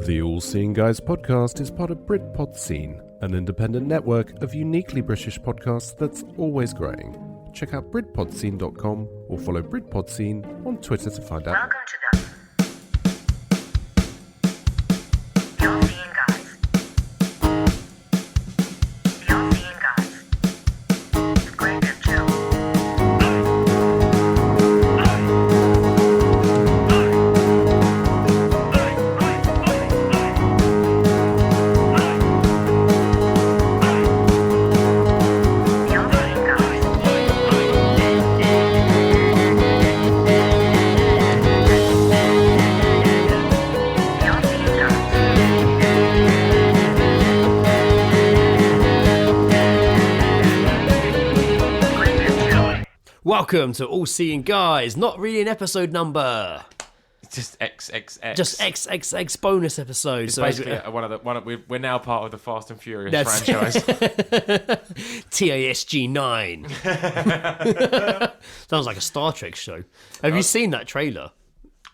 The All Seeing Guys podcast is part of Britpod Scene, an independent network of uniquely British podcasts that's always growing. Check out BritpodScene.com or follow Britpod Scene on Twitter to find out. Welcome to the All Seeing Guys. The All Seeing Guys. It's great and chill. The All Seeing Guys. The All Seeing Guys. Great and chill. Welcome to All Seeing Guys. Not really an episode number, It's just XXX. just XXX bonus episode. It's So basically we're now part of the Fast and Furious That's- franchise. TASG 9. Sounds like a Star Trek show. Have you seen that trailer?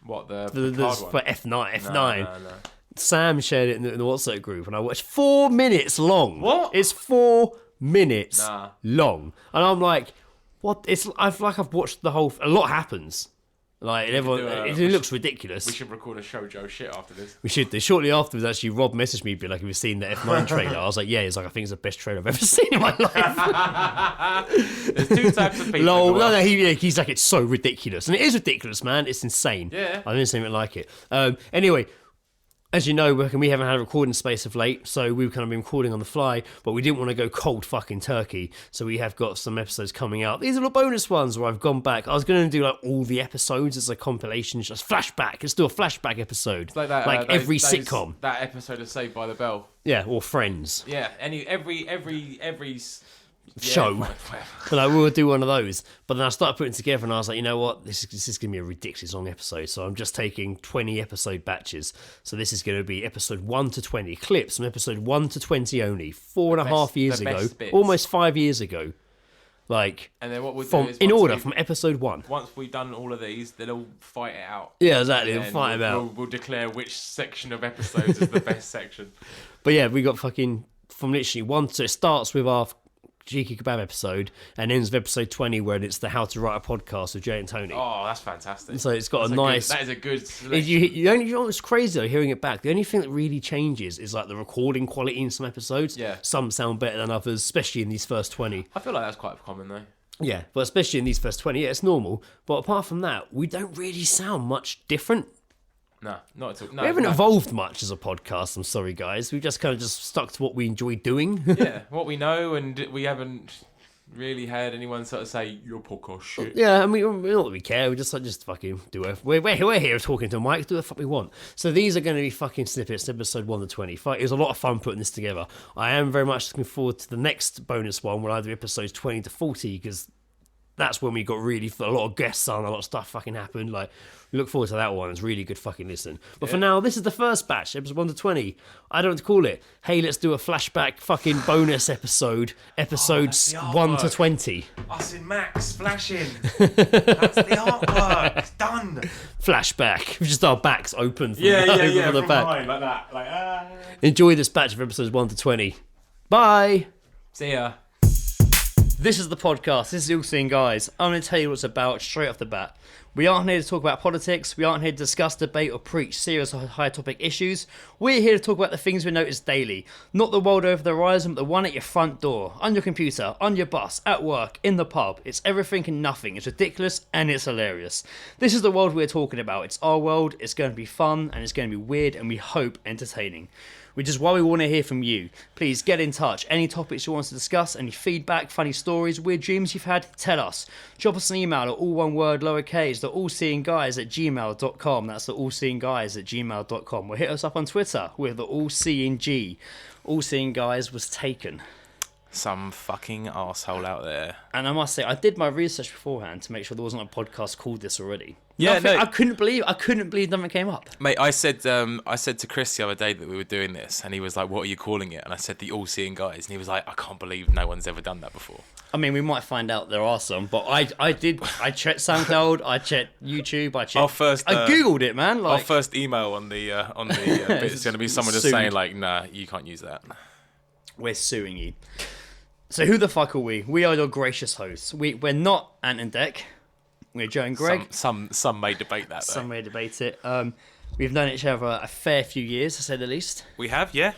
What the The card for one? F9. F9. No. Sam shared it in the WhatsApp group, and I watched 4 minutes long. What? It's 4 minutes Nah. long, and I'm like, what? I've watched the whole. A lot happens. Like everyone, do a- it we looks ridiculous. We should record a shoujo shit after this. We should do. Shortly afterwards, actually, Rob messaged me, be like, "Have you seen the F9 trailer?" I was like, "Yeah." He's like, "I think it's the best trailer I've ever seen in my life." There's two types of people. Lol, in the no, world. he's like, "It's so ridiculous," and it is ridiculous, man. It's insane. Yeah. I didn't see anything like it. Anyway, as you know, we haven't had a recording space of late, so we've kind of been recording on the fly, but we didn't want to go cold fucking turkey, so we have got some episodes coming out. These are the bonus ones where I've gone back. I was going to do like all the episodes as a compilation, just flashback. Let's do a flashback episode, It's like that. every those- sitcom. That episode of Saved by the Bell. Yeah, or Friends. Yeah. Every Show. whatever. But like, we'll do one of those. But then I started putting it together and I was like, you know what? This is going to be a ridiculous long episode. So I'm just taking 20 episode batches. So this is going to be episode 1 to 20. Clips from episode 1 to 20 only. 4.5 years the ago. best bits. Almost 5 years ago. Like, And then what we'll from do is in once order, we've- from episode 1. Once we've done all of these, they'll all fight it out. Yeah, exactly. And We'll fight then them out. We'll declare which section of episodes is the best section. But yeah, we got fucking from literally 1 to... It starts with our Cheeky Kebab episode and ends with episode 20 where it's the How to Write a Podcast with Jay and Tony. Oh, that's fantastic. So it's got That's a nice... That is a good selection. You know what's crazy though, hearing it back, the only thing that really changes is like the recording quality in some episodes. Yeah. Some sound better than others, especially in these first 20. I feel like that's quite common though. Yeah, but especially in these first 20, yeah, it's normal. But apart from that, we don't really sound much different. No, not at all. No, We haven't no. evolved much as a podcast, I'm sorry guys. We've just kind of just stuck to what we enjoy doing. Yeah, what we know, and we haven't really had anyone sort of say your podcast shit. Yeah, I mean, not that we care. We just fucking do it. We're here talking to Mike. Do the fuck we want. So these are going to be fucking snippets, episode 1 to 20. It was a lot of fun putting this together. I am very much looking forward to the next bonus one where I do episodes 20 to 40 because that's when we got really a lot of guests on, a lot of stuff fucking happened. Like, we look forward to that one. It's really good fucking listen. But for now, this is the first batch, episode 1 to 20. I don't know what to call it. Hey, let's do a flashback fucking bonus episode, episodes that's the 1 to artwork. 20. Us in Max flashing. That's the artwork. It's done. Flashback. Just our backs open from, Yeah, from the from back. behind, like that. Like, Enjoy this batch of episodes 1 to 20. Bye. See ya. This is the podcast. This is All Seeing Guys. I'm going to tell you what it's about straight off the bat. We aren't here to talk about politics. We aren't here to discuss, debate, or preach serious or high topic issues. We're here to talk about the things we notice daily. Not the world over the horizon, but the one at your front door, on your computer, on your bus, at work, in the pub. It's everything and nothing. It's ridiculous and it's hilarious. This is the world we're talking about. It's our world. It's going to be fun and it's going to be weird and we hope entertaining. Which is why we want to hear from you. Please get in touch. Any topics you want to discuss, any feedback, funny stories, weird dreams you've had, tell us. Drop us an email at all one word, lowercase, the allseeingguys@gmail.com. That's the allseeingguys@gmail.com. Or hit us up on Twitter with the allseeing G. All Seeing Guys was taken. Some fucking arsehole out there. And I must say, I did my research beforehand to make sure there wasn't a podcast called this already. Yeah, no. I couldn't believe nothing came up. Mate, I said to Chris the other day that we were doing this, and he was like, "What are you calling it?" And I said, "The All Seeing Guys," and he was like, "I can't believe no one's ever done that before." I mean, we might find out there are some, but I checked SoundCloud, I checked YouTube, I googled it, man. Our first email on the bit is going to be someone just saying like, "Nah, you can't use that." We're suing you. So who the fuck are we? We are your gracious hosts. We're not Ant and Dec. We're Joe and Greg. Some may debate that, though. Some may debate it. We've known each other a fair few years, to say the least. We have, yeah.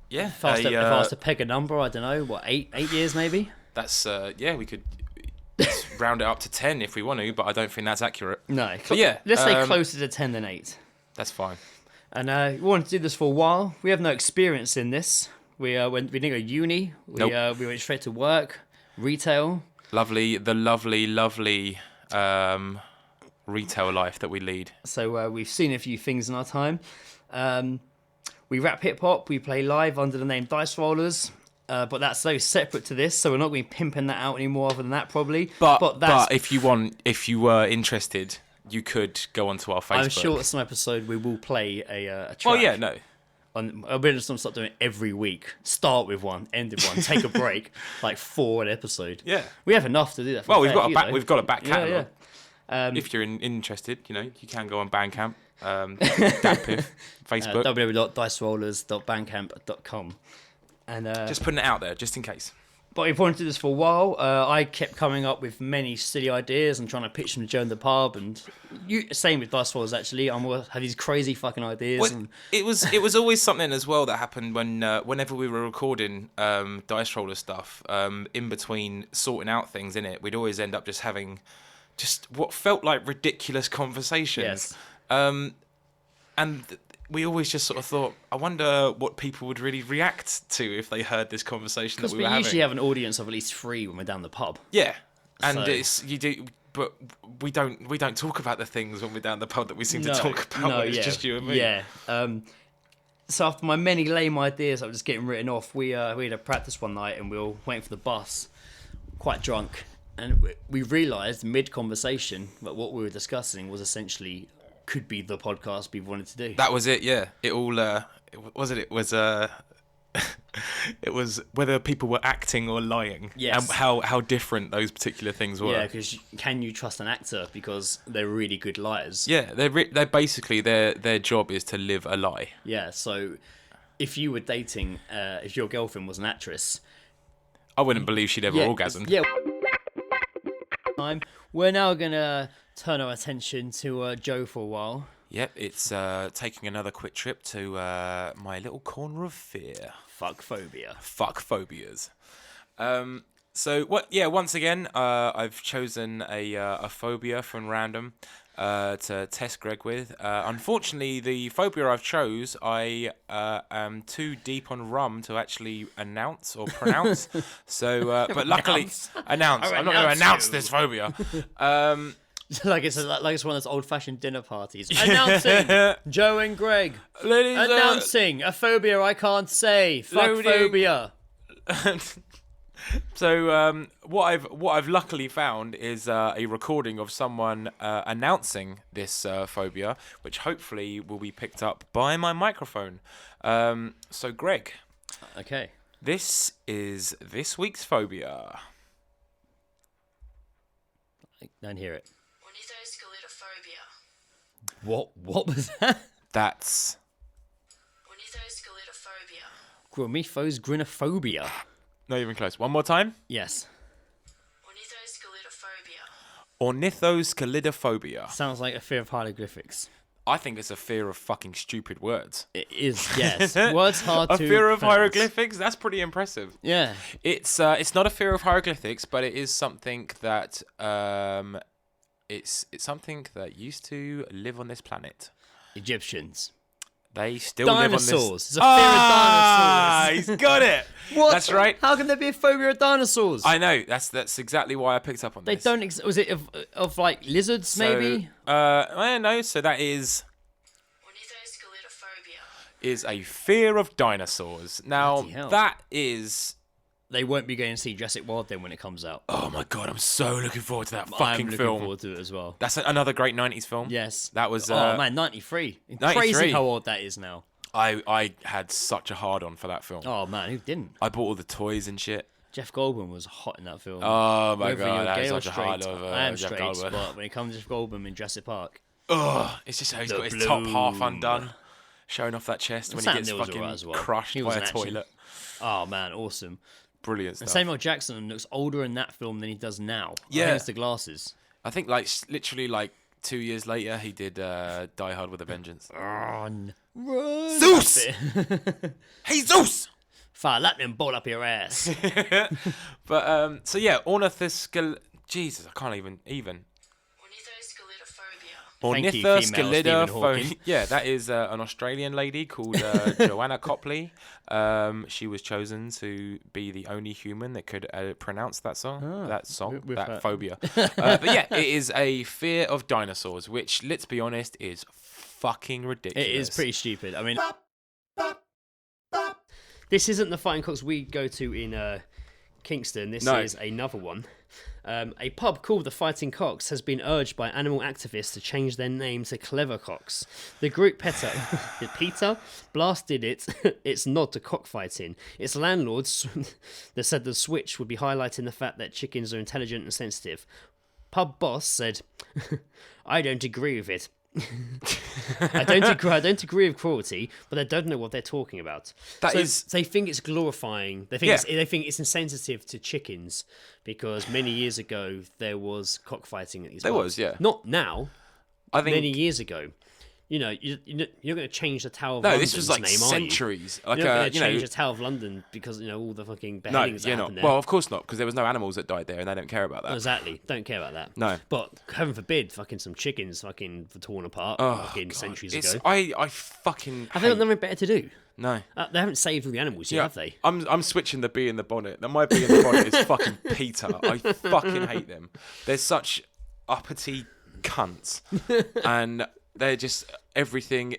Yeah. If I was to peg a number, I don't know, what, 8 years maybe? That's, we could round it up to 10 if we want to, but I don't think that's accurate. No. But yeah. Let's say closer to 10 than 8. That's fine. And we wanted to do this for a while. We have no experience in this. We didn't go to uni. We went straight to work, retail. The lovely retail life that we lead. So we've seen a few things in our time. We rap hip hop. We play live under the name Dice Rollers. But that's so separate to this, so we're not going to be pimping that out anymore. Other than that, probably. But if you were interested, you could go onto our Facebook. I'm sure at some episode we will play a track. Well, yeah, no. We're just going to start doing it every week. Start with one, end with one, take a break, like 4 an episode. Yeah, we have enough to do that. Well, we've got a back catalogue. Yeah. If you're interested, you can go on Bandcamp, Dapiff, Facebook, www.dicerollers.bandcamp.com, and just putting it out there, just in case. But we've wanted to do this for a while. I kept coming up with many silly ideas and trying to pitch them to Joe in the pub, and same with Dice Rollers. Actually, I have these crazy fucking ideas. Well, it was always something as well that happened whenever we were recording Dice Roller stuff. In between sorting out things in it, we'd always end up just having what felt like ridiculous conversations. Yes. And we always just sort of thought, I wonder what people would really react to if they heard this conversation that we were having. Because we usually have an audience of at least 3 when we're down the pub. Yeah, and but we don't talk about the things when we're down the pub that we seem to talk about. When it's just you and me. Yeah. So after my many lame ideas that were just getting written off, we had a practice one night and we were waiting for the bus, quite drunk, and we realised mid-conversation that what we were discussing was essentially could be the podcast we wanted to do. That was it, yeah. It all it was whether people were acting or lying. Yes. And how different those particular things were. Yeah, because can you trust an actor because they're really good liars? Yeah, they're basically their job is to live a lie. Yeah, so if you were dating, if your girlfriend was an actress, I wouldn't believe she'd ever orgasmed. Yeah. We're now gonna turn our attention to Joe for a while. Yep, it's taking another quick trip to my little corner of fear. Fuck phobia. Fuck phobias. So what? Yeah, once again, I've chosen a phobia from random to test Greg with. Unfortunately, the phobia I've chose, I am too deep on rum to actually announce or pronounce. So, but luckily, announce. I'm not going to announce this phobia. Like it's one of those old-fashioned dinner parties. Announcing Joe and Greg. Ladies, announcing a phobia I can't say. Fuck phobia. So what I've luckily found is a recording of someone announcing this phobia, which hopefully will be picked up by my microphone. So Greg, okay, this is this week's phobia. I don't hear it. What was that? That's Ornithosclerophobia. Not even close. One more time. Yes. Ornithosclerophobia. Sounds like a fear of hieroglyphics. I think it's a fear of fucking stupid words. It is, yes. Words hard to A fear of pronounce. hieroglyphics? That's pretty impressive. Yeah. It's not a fear of hieroglyphics, but it is something that it's something that used to live on this planet. Egyptians. They still live on this. Dinosaurs. It's a fear of dinosaurs. He's got it. What? That's right. How can there be a phobia of dinosaurs? I know. That's exactly why I picked up on They this. don't. Was it of like lizards? Maybe. I don't know. So that is a fear of dinosaurs. Now that is they won't be going to see Jurassic World then when it comes out. Oh my god, I'm so looking forward to that I'm fucking looking film. forward to it as well. That's another great 90s film. Yes. That was... oh man, 93. 93. Crazy how old that is now. I had such a hard-on for that film. Oh man, who didn't? I bought all the toys and shit. Jeff Goldblum was hot in that film. Oh my Whether god, you're that gay is or such a straight, hard-on I am Jeff straight, Goldblum. but when it comes to Jeff Goldblum in Jurassic Park, Ugh, it's just how he's The got his top half bloom. undone, showing off that chest when Sam he gets Neill was fucking alright as well. crushed He was by a an action- toilet. oh man, awesome. Brilliant And stuff. Samuel Jackson looks older in that film than he does now. Yeah. I think it's the glasses. I think like literally like 2 years later he did Die Hard with a Vengeance. Run. Zeus! Hey Zeus! Fire lightning bolt up your ass. But so yeah, ornithoscal. Jesus, I can't even. Thank you, female Stephen Hawking. Yeah, that is an Australian lady called Joanna Copley. She was chosen to be the only human that could pronounce that song, that that. phobia. But yeah, it is a fear of dinosaurs, which, let's be honest, is fucking ridiculous. It is pretty stupid. I mean, this isn't the Fighting Cocks we go to in Kingston. This No. is another one. A pub called the Fighting Cocks has been urged by animal activists to change their name to Clever Cocks. The group Peter blasted its nod to cockfighting. Its landlords that said the switch would be highlighting the fact that chickens are intelligent and sensitive. Pub boss said, "I don't agree with it. I don't agree with cruelty, but I don't know what they're talking about." They think it's glorifying. They think it's insensitive to chickens because many years ago there was cockfighting at these. There pubs. was, yeah. Not now. I think Many years ago. You know, you're going to change the Tower of no, London's this was like name, centuries. Aren't you? Like You're not going to you know, change the Tower of London because all the fucking no, beheadings that you're not. happened there. Well, of course not, because there was no animals that died there, and they don't care about that. Exactly. Don't care about that. No. But heaven forbid, fucking some chickens fucking were torn apart fucking centuries ago. I fucking Have they got nothing better to do? No. They haven't saved all the animals yet, have they? I'm switching the bee in the bonnet. Now my bee in the bonnet is fucking Peter. I fucking hate them. They're such uppity cunts, and they're just everything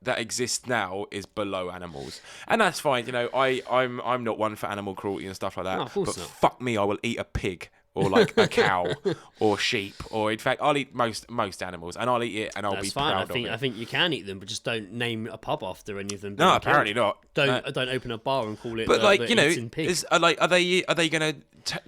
that exists now is below animals, and that's fine. You know, I'm not one for animal cruelty and stuff like that. No, of course but not. fuck me, I will eat a pig. Or like a cow, or sheep, or in fact, I'll eat most animals, and I'll eat it, and I'll That's be fine. proud of it. I think you can eat them, but just don't name a pub after any of them. No, apparently not. Don't open a bar and call it. But like the you know, Eating Pig. are they gonna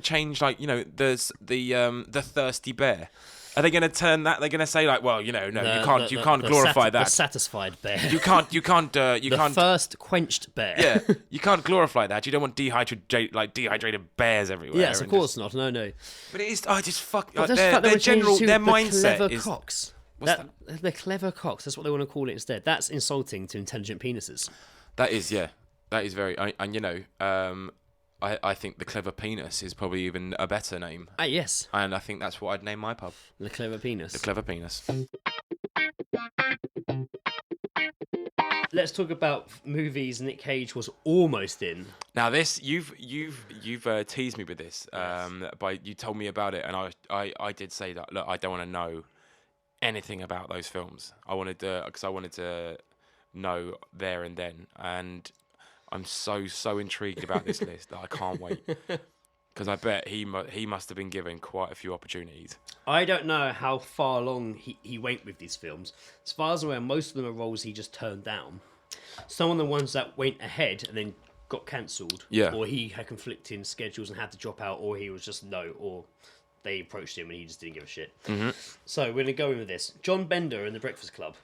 change like you know there's the thirsty bear? Are they gonna turn that? They're gonna say like, well, you know, no, you can't glorify The that. satisfied bear. You can't The first quenched bear. yeah, you can't glorify that. You don't want dehydrated bears everywhere. Yes, of and course just- not. No. But it is. I just fuck. But Like, just the fact that their we changed general to their the mindset clever is. cocks. What's The clever cocks. That's what they want to call it instead. That's insulting to intelligent penises. That is That is very. And you know, I think the clever penis is probably even a better name. Ah, yes, And I think that's what I'd name my pub. the clever penis. The clever penis. Let's talk about movies Nick Cage was almost in. Now this you've teased me with this, by you told me about it, and I did say that look, I don't want to know anything about those films. I wanted to know there and then, and I'm so intrigued about this list that I can't wait because I bet he must have been given quite a few opportunities. I don't know how far along he went with these films. As far as I'm aware, most of them are roles he just turned down. Some of the ones that went ahead and then got cancelled, Yeah. or he had conflicting schedules and had to drop out, or he was just no, or they approached him and he just didn't give a shit. Mm-hmm. So we're going to go in with this. John Bender in The Breakfast Club.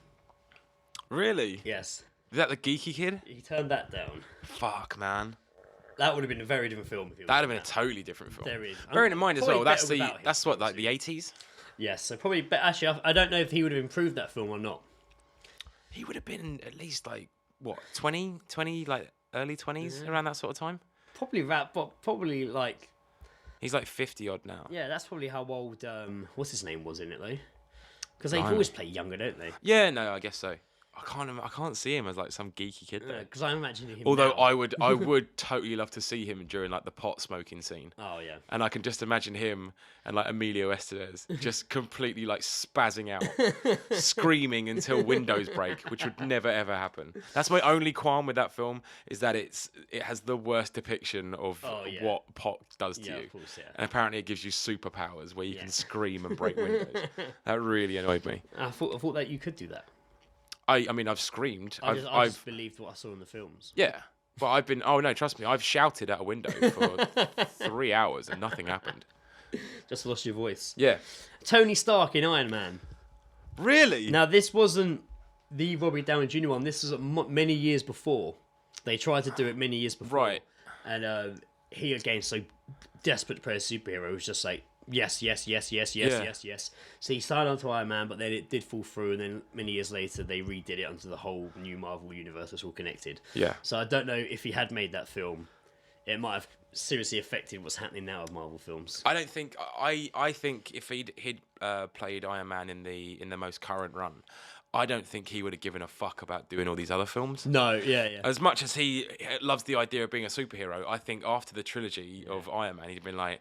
Really? Yes. Is that the geeky kid? He turned that down. Fuck, man. That would have been a very different film. If he That'd have been a totally different film. There is. Bearing in mind as Probably well, that's better without him, that's what like the 80s. Yes, so probably. But actually, I don't know if he would have improved that film or not. He would have been at least like what 20 like early 20s around that sort of time. Probably that, but probably like. He's like 50 odd now. Yeah, that's probably how old. What's his name was in it though? Because they always play younger, don't they? Yeah, no, I guess so. I can't see him as like some geeky kid though. Because I'm imagining him. Although now. I would totally love to see him during like the pot smoking scene. Oh yeah. And I can just imagine him and like Emilio Estevez just completely like spazzing out, screaming until windows break, which would never ever happen. That's my only qualm with that film, is that it has the worst depiction of what pot does to you. Of course, yeah. And apparently it gives you superpowers where you can scream and break windows. That really annoyed me. I thought that you could do that. I mean, I've screamed. I just believed what I saw in the films. Yeah. But I've been... Oh, no, trust me. I've shouted at a window for 3 hours and nothing happened. Just lost your voice. Yeah. Tony Stark in Iron Man. Really? Now, this wasn't the Robert Downey Jr. one. This was many years before. They tried to do it many years before. Right. And he, again, so desperate to play a superhero, was just like, yes. So he signed on to Iron Man, but then it did fall through, and then many years later they redid it onto the whole new Marvel universe that's all connected. Yeah. So I don't know if he had made that film, it might have seriously affected what's happening now with Marvel films. I don't think... I think if he'd played Iron Man in the most current run, I don't think he would have given a fuck about doing all these other films. No, yeah. As much as he loves the idea of being a superhero, I think after the trilogy of Iron Man, he'd been like...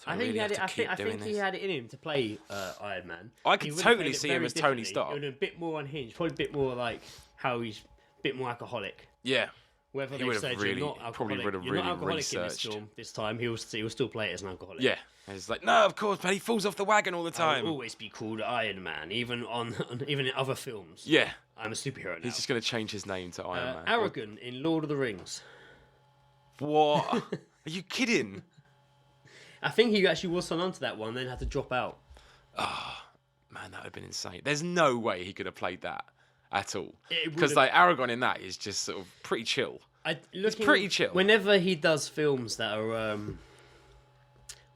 I think he had it. I think he had it in him to play Iron Man. I could totally see him as Tony Stark. It would have been a bit more unhinged, probably a bit more like how he's a bit more alcoholic. Yeah. Whether He they would have said really- you're not alcoholic, probably would have you're not really alcoholic in this researched. film this time, he will still play it as an alcoholic. Yeah. And it's like, no, of course, but he falls off the wagon all the I time. will always be called Iron Man, even in other films. Yeah. I'm a superhero now. He's just going to change his name to Iron Man. Aragorn in Lord of the Rings. What? Are you kidding? I think he actually was signed on to that one, then had to drop out. Man, that would have been insane. There's no way he could have played that at all. It Because would've- like Aragorn in that is just sort of pretty chill. It's pretty chill. Whenever he does films that are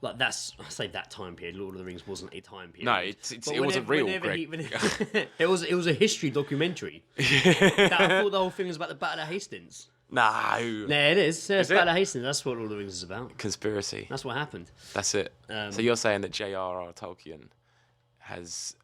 like I say that time period. Lord of the Rings wasn't a time period. No, But it wasn't real, whenever Greg. it was a history documentary. I thought the whole thing was about the Battle of Hastings. No. Yeah, it is. Yeah, it's Is it? Battle of Hastings. That's what Lord of the Rings is about. Conspiracy. That's what happened. That's it. So you're saying that J.R.R. Tolkien has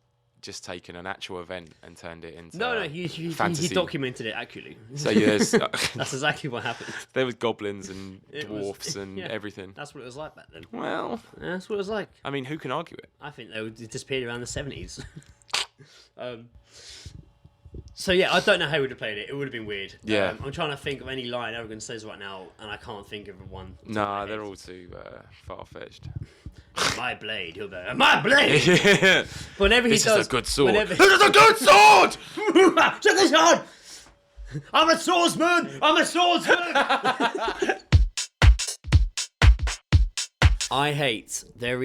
just taken an actual event and turned it into No, he fantasy. documented it accurately. So there's That's exactly what happened. there was goblins and It was- dwarfs and yeah. everything. That's what it was like back then. Well, That's what it was like. I mean, who can argue it? I think they disappeared around the 70s. So yeah, I don't know how he would have played it. It would have been weird. Yeah. I'm trying to think of any line Aragorn says right now, and I can't think of one. Nah, they're all too far-fetched. My blade. He'll go, my blade! Whenever he This does... is a good sword. Whenever... This is a good sword! Check this out! I'm a swordsman! I'm a swordsman! I hate they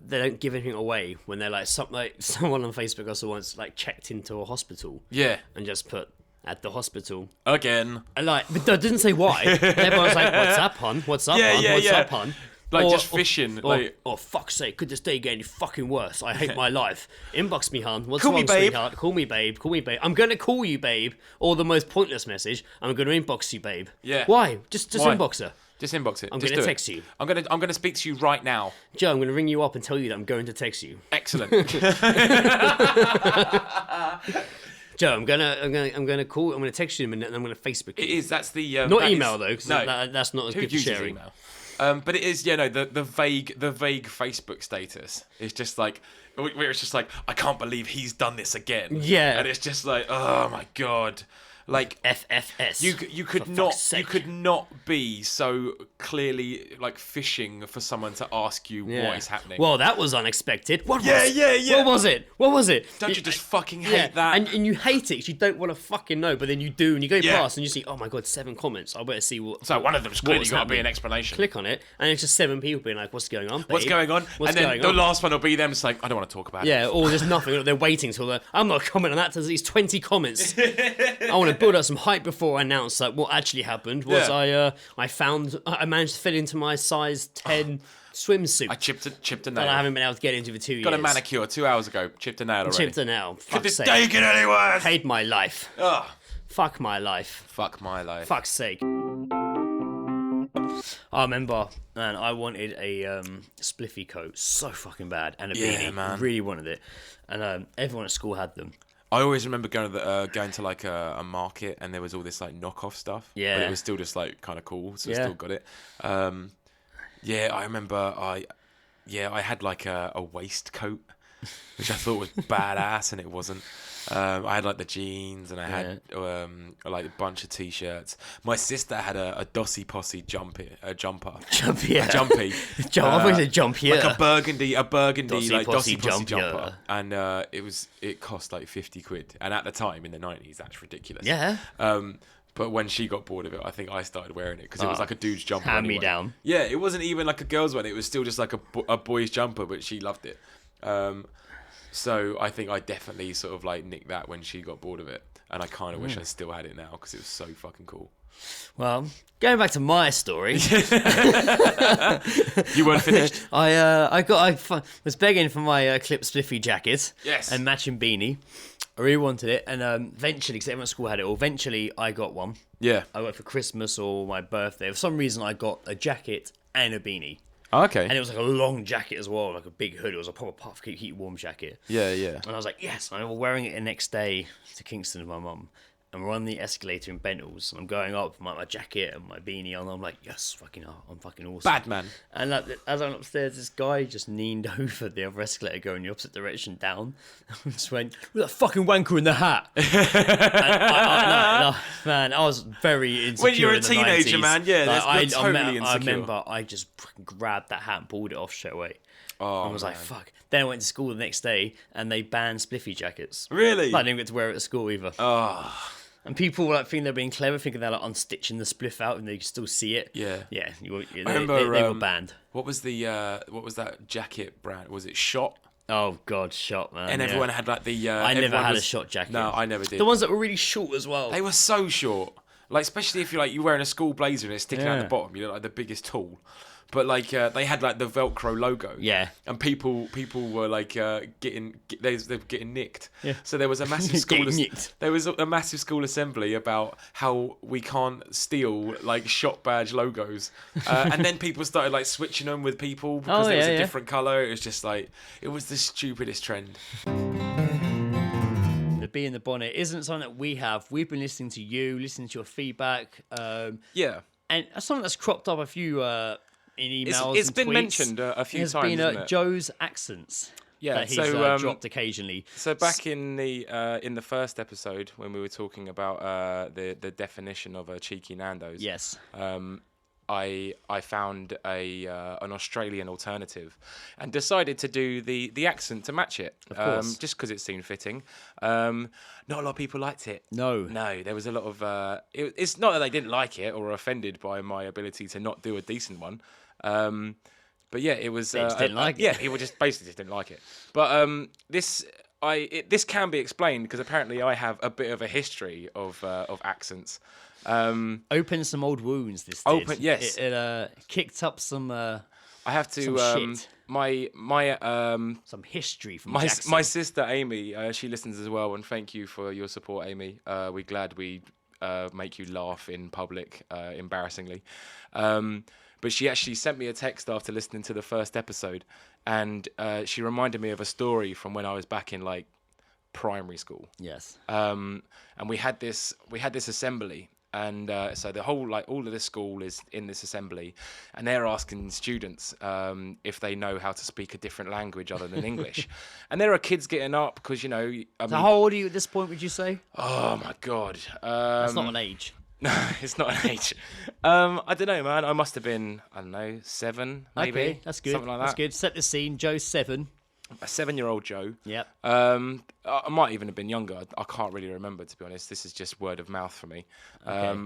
don't give anything away when they're like someone on Facebook also once like checked into a hospital Yeah. and just put at the hospital Again. and like but they didn't say why. And everyone's like, "What's up, hon? What's up, hon? What's up, hon?" Like just fishing. Like, oh fuck's sake, could this day get any fucking worse? I hate my life. Inbox me, hon. What's Call me, wrong, babe. sweetheart? Call me, babe. Call me, babe. I'm gonna call you, babe. Or the most pointless message. I'm gonna inbox you, babe. Yeah. Why? Just Why? inbox her. just inbox it. I'm Just gonna do it. text you. I'm gonna speak to you right now. Joe, I'm gonna ring you up and tell you that I'm going to text you. Excellent. Joe, I'm gonna call. I'm gonna text you in a minute, and I'm gonna Facebook you. It is. That's the Not that email is- though, because No. that's not as Who good for uses sharing. email? But it is, the vague Facebook status. It's just like, where it's just like, I can't believe he's done this again. Yeah. And it's just like, oh my god, like FFS. you could for not fuck's sake. you could not be so clearly like fishing for someone to ask you what is happening. Well, that was unexpected. What Yeah, was? yeah. What was it? What was it? Don't you just fucking hate that? And you hate it 'cause you don't want to fucking know, but then you do, and you go Yeah. past and you see, oh my god, 7 comments. I better see what. So one of them's clearly what's got to be happening. an explanation. Click on it, and it's just 7 people being like, "What's going on? Babe? What's going on? What's and then going the on?" last one will be them just like, I don't want to talk about it. Yeah, or there's nothing. They're waiting till I'm not commenting on that till there's 20 comments. I want to build up some hype before I announce like what actually happened. Was Yeah. I managed to fit into my size 10 swimsuit I chipped a that nail. I haven't been able to get into for 2 years. Got a manicure 2 hours ago. Chipped a nail already. Chipped a nail. Could Fuck's this sake. day get any worse? Hate my life. Ugh. Fuck my life. Fuck my life. Fuck's sake. I remember, man, I wanted a spliffy coat so fucking bad, and a Yeah, beanie. man. Really wanted it, and everyone at school had them. I always remember going to like a market and there was all this like knockoff stuff. Yeah. But it was still just like kind of cool, so I Yeah. still got it. Yeah, I remember I had like a waistcoat, which I thought was badass, and it wasn't. I had like the jeans, and I had like a bunch of t-shirts. My sister had a Dossie Posse jumper. Jumpy. A jumpy. I thought you said jump here. Like a burgundy Dossie like Posse Dossie Posse jumper. jumper. And it cost like 50 quid. And at the time, in the 90s, that's ridiculous. Yeah. But when she got bored of it, I think I started wearing it because it was like a dude's jumper. Hand me anyway. down. Yeah, it wasn't even like a girl's one. It was still just like a boy's jumper, but she loved it. So I think I definitely sort of like nicked that when she got bored of it. And I kind of wish I still had it now because it was so fucking cool. Well, going back to my story. You weren't finished? I was begging for my clip spliffy jacket. Yes. And matching beanie. I really wanted it, and eventually, because everyone at school had it all, eventually I got one. Yeah. I got it for Christmas or my birthday. For some reason, I got a jacket and a beanie. Oh, okay. And it was like a long jacket as well, like a big hood. It was a proper puff keep warm jacket. Yeah, yeah. And I was like, yes. And I was wearing it the next day to Kingston with my mum. And we're on the escalator in Bentals. And I'm going up with my jacket and my beanie on. I'm like, yes, I'm fucking awesome. Bad man. And like, as I'm upstairs, this guy just leaned over the other escalator going the opposite direction down. I just went, with that fucking wanker in the hat. No, man, I was very insecure. When you're a in the teenager, 90s. man, yeah, Like, that's totally I insecure. remember I just fucking grabbed that hat and pulled it off straight away. Oh, I was like, fuck. Then I went to school the next day and they banned spliffy jackets. Really? I didn't get to wear it at school either. Oh. And people were like thinking they're being clever, thinking they're like unstitching the spliff out and they can still see it. Yeah. Yeah. They remember, were banned. What was that jacket brand? Was it Shot? Oh god, Shot, man. And yeah. everyone had like the. I never had a Shot jacket. No, I never did. The ones that were really short as well. They were so short. Like, especially if you're wearing a school blazer and it's sticking out the bottom, you look like the biggest tool. But like they had like the Velcro logo, Yeah. and people were like they were getting nicked. Yeah. So there was a massive school. Getting nicked. There was a massive school assembly about how we can't steal like Shot badge logos, and then people started like switching them with people because there was a different color. It was just like it was the stupidest trend. The bee in the bonnet isn't something that we have. We've been listening to you, listening to your feedback. Yeah. And something that's cropped up a few in emails. It's and been tweets mentioned a few has times, been isn't it? Joe's accents. Yeah, that he's so, dropped occasionally. So back in the first episode when we were talking about the definition of a cheeky Nando's, Yes. I found an Australian alternative and decided to do the accent to match it. Of course. Just because it seemed fitting. Not a lot of people liked it. No. There was a lot of. It's not that they didn't like it or were offended by my ability to not do a decent one. But yeah, it was. They just didn't like it. Yeah, people just basically just didn't like it. But this can be explained because apparently I have a bit of a history of accents. Open some old wounds. This did. Yes. It kicked up some. I have to. Some shit. Some history from my sister Amy. She listens as well, and thank you for your support, Amy. We're glad we make you laugh in public, embarrassingly. But she actually sent me a text after listening to the first episode, and she reminded me of a story from when I was back in like primary school. Yes. And we had this assembly. And so the whole, like, all of the school is in this assembly, and they're asking students if they know how to speak a different language other than English. And there are kids getting up because, you know... So how old are you at this point, would you say? Oh, my God. That's not an age. No, it's not an age. I don't know, man. I must have been, 7, maybe. Okay, that's good. Something like that. That's good. Set the scene. Joe's 7. A 7-year-old Joe. Yep. I might even have been younger. I can't really remember, to be honest. This is just word of mouth for me. Okay.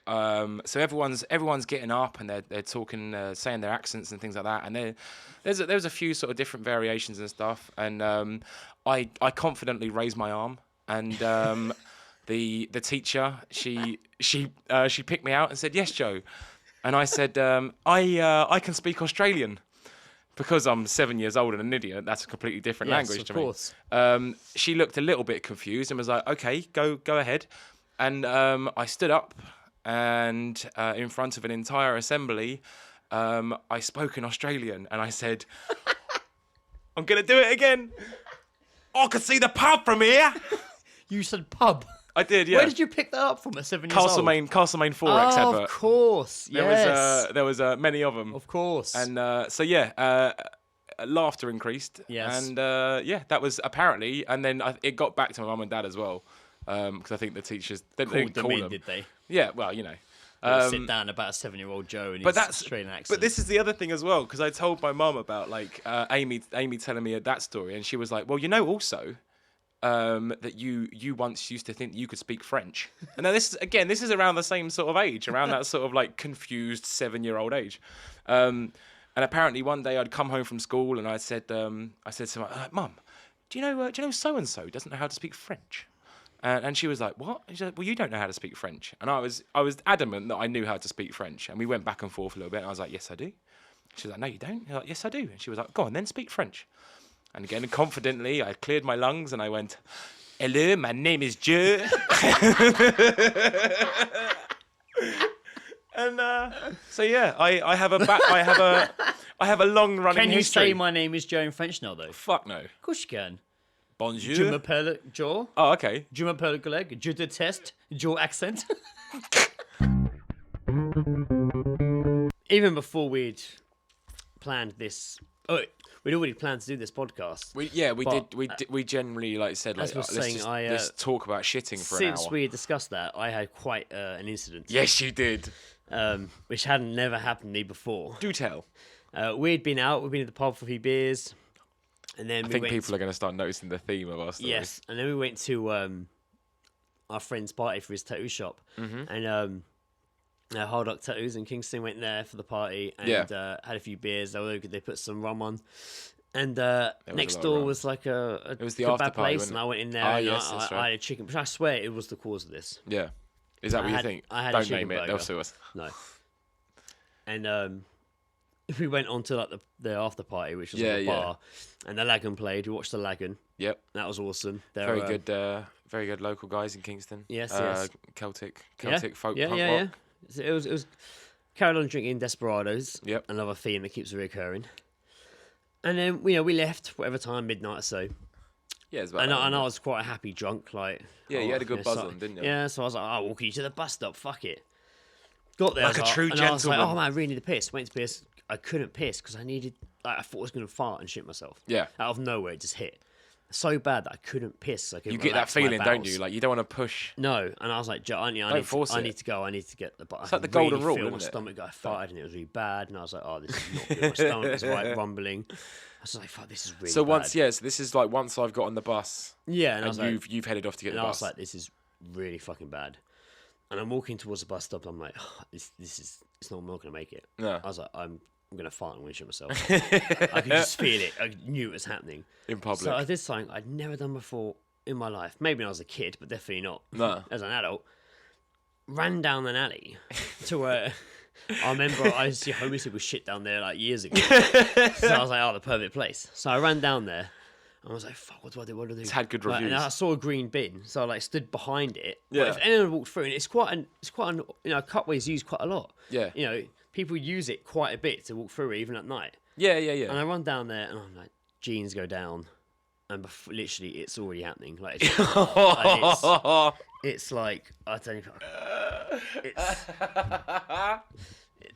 So everyone's getting up and they're talking, saying their accents and things like that. And there's a few sort of different variations and stuff. And I confidently raised my arm, and the teacher she picked me out and said, "Yes, Joe," and I said, "I can speak Australian." Because I'm 7 years old and an idiot, that's a completely different language to me. Yes, of course. She looked a little bit confused and was like, "Okay, go ahead." And I stood up, and in front of an entire assembly, I spoke in Australian, and I said, "I'm gonna do it again. I can see the pub from here. You said pub. I did, yeah. Where did you pick that up from at 7 years old? Castlemaine Forex Oh, advert. of course. Yes. There was many of them. Of course. And laughter increased. Yes. And that was apparently, and then it got back to my mum and dad as well, because I think the teachers they called didn't them in, did they? Yeah, well, you know. Sit down about a 7-year-old Joe and But his that's Australian accent. But this is the other thing as well, because I told my mum about like Amy telling me that story, and she was like, "Well, you know, also that you once used to think you could speak French." And now this is around the same sort of age, around that sort of like confused 7-year-old age. And apparently one day I'd come home from school and I said to my Mum, do you know so and so doesn't know how to speak French? And she was like, "What?" She said, "Well, you don't know how to speak French." And I was adamant that I knew how to speak French. And we went back and forth a little bit. And I was like, "Yes, I do." She was like, "No, you don't." I was like, "Yes, I do." And she was like, "Go on, then speak French." And again, confidently, I cleared my lungs and I went, "Hello, my name is Joe." And so yeah, I have a long running Can you history. say my name is Joe in French now, though? Fuck no. Of course you can. Bonjour. Je m'appelle Joe. Oh, okay. Je m'appelle collègue. Je déteste Joe accent. Even before we'd planned this, we'd already planned to do this podcast. We generally said like, let's talk about shitting for an hour. Since we had discussed that, I had quite an incident. Yes, you did. Which hadn't never happened to me before. Do tell. We'd been at the pub for a few beers, and then I think people are going to start noticing the theme of our story. Yes, and then we went to our friend's party for his tattoo shop, and Hard Rock Tattoos in Kingston went there for the party and had a few beers. They put some rum on, and next door was like a it was the after kebab party, place, and I went in there and I had a chicken, but I swear it was the cause of this. Yeah, is that what you think? I had Don't a chicken name it. burger. They'll sue us. No, and we went on to like the after party, which was like a bar, and the Lagan played. We watched the Lagan. Yep, that was awesome. Very good local guys in Kingston. Yes. Celtic folk punk rock. Yeah. It was carried on drinking Desperados. Yep, another theme that keeps reoccurring. And then we left whatever time, midnight or so. Yeah, it's about and I was quite a happy drunk, like. Yeah, you had a good buzz on, didn't you? Yeah, so I was like, I'll walk you to the bus stop. Fuck it. Got there like a true gentleman. I was like, oh man, I really need to piss. Went to piss. I couldn't piss because I thought I was going to fart and shit myself. Yeah. Out of nowhere, it just hit. So bad that I couldn't piss. You get that feeling, don't you? Like you don't want to push. No, and I was like, I need to go. I need to get the. It's like the golden rule, isn't it? My stomach got farted and it was really bad, and I was like, oh, this is not good. My stomach was right rumbling. I was like, fuck, this is really. So bad. so this is like once I've got on the bus. Yeah, and I was like, you've headed off to get the bus. And I was like, this is really fucking bad. And I'm walking towards the bus stop. And I'm like, oh, I'm not gonna make it. No. I was like, I'm gonna fart and shit myself. I could just feel it. I knew it was happening in public. So I did something I'd never done before in my life. Maybe when I was a kid, but definitely not. No. As an adult, ran down an alley to where I remember I used to see homeless people shit down there like years ago. So I was like, oh, the perfect place. So I ran down there. I was like, fuck, what do I do? What do I do? It's had good reviews. And I saw a green bin, so I like stood behind it. Yeah. But if anyone walked through, and it's quite an cutway's used quite a lot. Yeah. You know, people use it quite a bit to walk through even at night. Yeah. And I run down there, and I'm like, jeans go down, and literally it's already happening. Like it's like I don't even.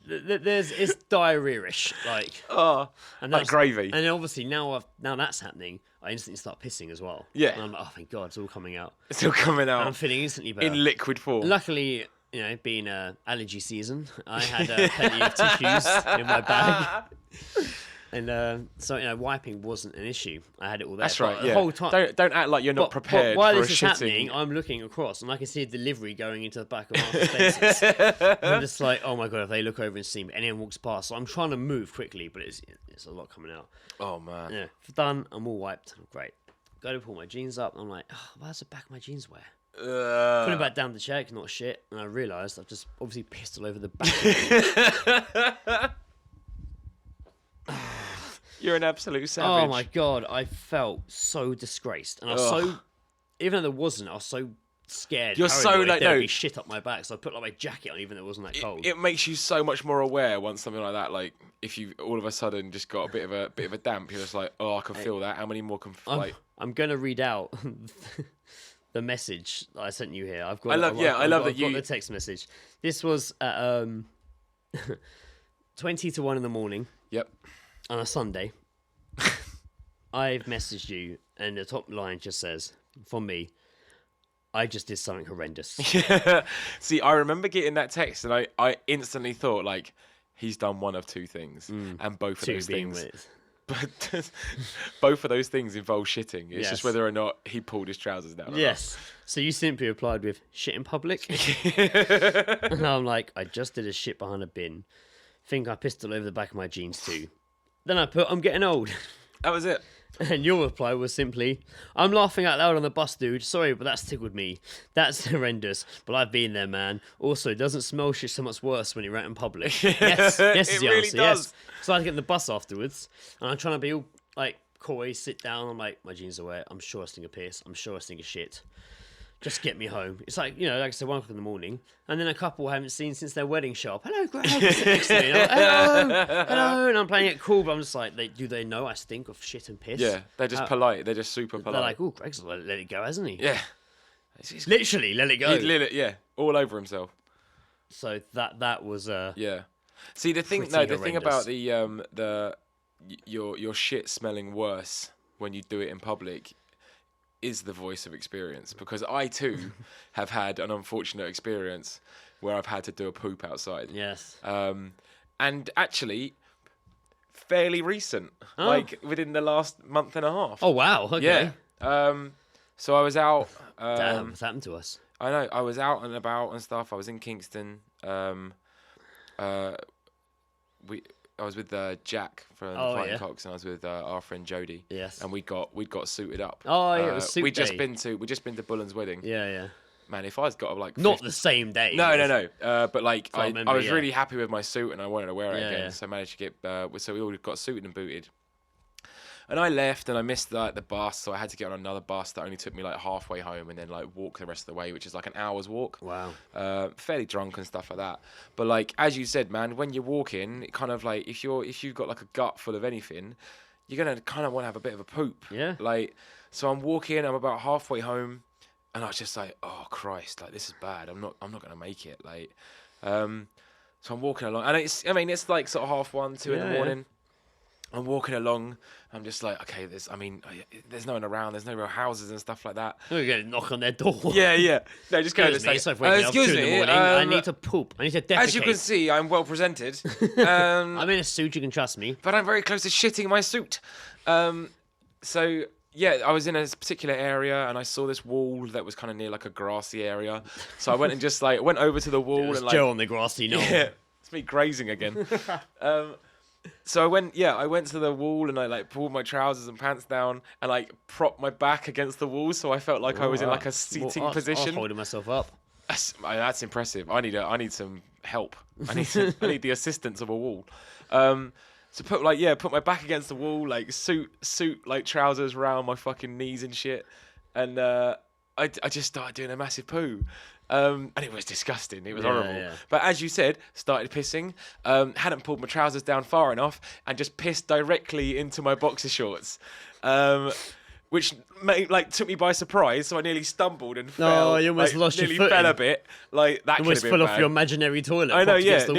It's diarrhea-ish, like and that's like gravy. And obviously now that's happening, I instantly start pissing as well. Yeah, and I'm like, oh thank God, it's all coming out. It's all coming out. And I'm feeling instantly better in liquid form. Luckily, being allergy season, I had plenty of tissues in my bag. And so wiping wasn't an issue. I had it all there. That's right. The whole time. Don't act like you're not prepared. But while for this is shitting. happening, I'm looking across and I can see a delivery going into the back of my faces. And I'm just like, oh my God! If they look over and see me, anyone walks past, so I'm trying to move quickly, but it's a lot coming out. Oh man. Yeah, done. I'm all wiped. Great. Go to pull my jeans up. And I'm like, oh, why does the back of my jeans wear? Put it back down the chair, not shit. And I realised I've just obviously pissed all over the back. You're an absolute savage. Oh my God, I felt so disgraced, and I was so, even though there wasn't, I was so scared. You're so like there'd be shit up my back, so I put like my jacket on, even though it wasn't that cold. It makes you so much more aware once something like that, like if you all of a sudden just got a bit of a damp, you're just like, oh, I can feel that. How many more can like? I'm gonna read out the message that I sent you here. I've got. I love that you got the text message. This was at 20 to 1 in the morning. Yep. On a Sunday. I've messaged you, and the top line just says, "From me, I just did something horrendous." See, I remember getting that text, and I instantly thought, like, he's done one of two things, and both of those things. But both of those things involve shitting. It's just whether or not he pulled his trousers down. Yes. So you simply replied with "shit in public," and I'm like, "I just did a shit behind a bin. Think I pissed all over the back of my jeans too." Then I put, "I'm getting old." That was it. And your reply was simply, "I'm laughing out loud on the bus, dude. Sorry, but that's tickled me. That's horrendous. But I've been there, man. Also, it doesn't smell shit so much worse when you're out in public." Yes, is the really answer. does. Yes. So I get in the bus afterwards, and I'm trying to be all like coy, sit down. I'm like, my jeans are wet. I'm sure I stink of piss. I'm sure I stink of shit. Just get me home. It's like, like I said, 1 o'clock in the morning, and then a couple I haven't seen since their wedding shop. "Hello, Greg." Sit next to me. And I'm like, hello, and I'm playing it cool, but I'm just like, do they know I stink of shit and piss? Yeah, they're just polite. They're just super polite. They're like, "Oh, Greg's let it go, hasn't he?" Yeah. Literally, let it go. All over himself. So that was Yeah. See, the thing about your shit smelling worse when you do it in public is the voice of experience, because I too have had an unfortunate experience where I've had to do a poop outside. Yes. And actually fairly recent, like within the last month and a half. Oh wow. Okay. Yeah. So I was out. Damn, what's happened to us? I know. I was out and about and stuff. I was in Kingston. I was with Jack from Fighting Cocks, and I was with our friend Jody. Yes. And we'd got suited up. Oh yeah, it was suit we'd day. just been to Bullen's wedding. Yeah. Man, if I'd got like Not the same day. No. But like I I remember, was really happy with my suit, and I wanted to wear it again. Yeah. So I managed to get. So we all got suited and booted. And I left, and I missed the bus, so I had to get on another bus that only took me like halfway home, and then like walk the rest of the way, which is like an hour's walk. Wow. Fairly drunk and stuff like that. But like as you said, man, when you're walking, it kind of like if you've got like a gut full of anything, you're gonna kind of want to have a bit of a poop. Yeah. Like so, I'm walking. I'm about halfway home, and I was just like, oh Christ, like this is bad. I'm not gonna make it. Like, so I'm walking along, and it's like sort of 1:30, 2 in the morning. I'm walking along. I'm just like, okay, there's no one around. There's no real houses and stuff like that. We're going to knock on their door. Yeah. No, just go. Excuse me. I need to poop. I need to defecate. As you can see, I'm well presented. I'm in a suit. You can trust me. But I'm very close to shitting my suit. So yeah, I was in a particular area, and I saw this wall that was kind of near like a grassy area. So I went and just like went over to the wall. It was and like Joe on the grassy knoll. Yeah, it's me grazing again. So I went to the wall, and I like pulled my trousers and pants down and like propped my back against the wall, so I felt like I was in like a seating position. I'm holding myself up. That's impressive. I need some help. I need the assistance of a wall. So put my back against the wall, like suit like trousers around my fucking knees and shit, and I just started doing a massive poo. And it was disgusting. It was horrible. Yeah. But as you said, started pissing. Hadn't pulled my trousers down far enough, and just pissed directly into my boxer shorts, which took me by surprise. So I nearly stumbled and fell. Oh, you almost lost your nearly footing. fell a bit. Like that. You almost fell off your imaginary toilet. I know. Yeah, the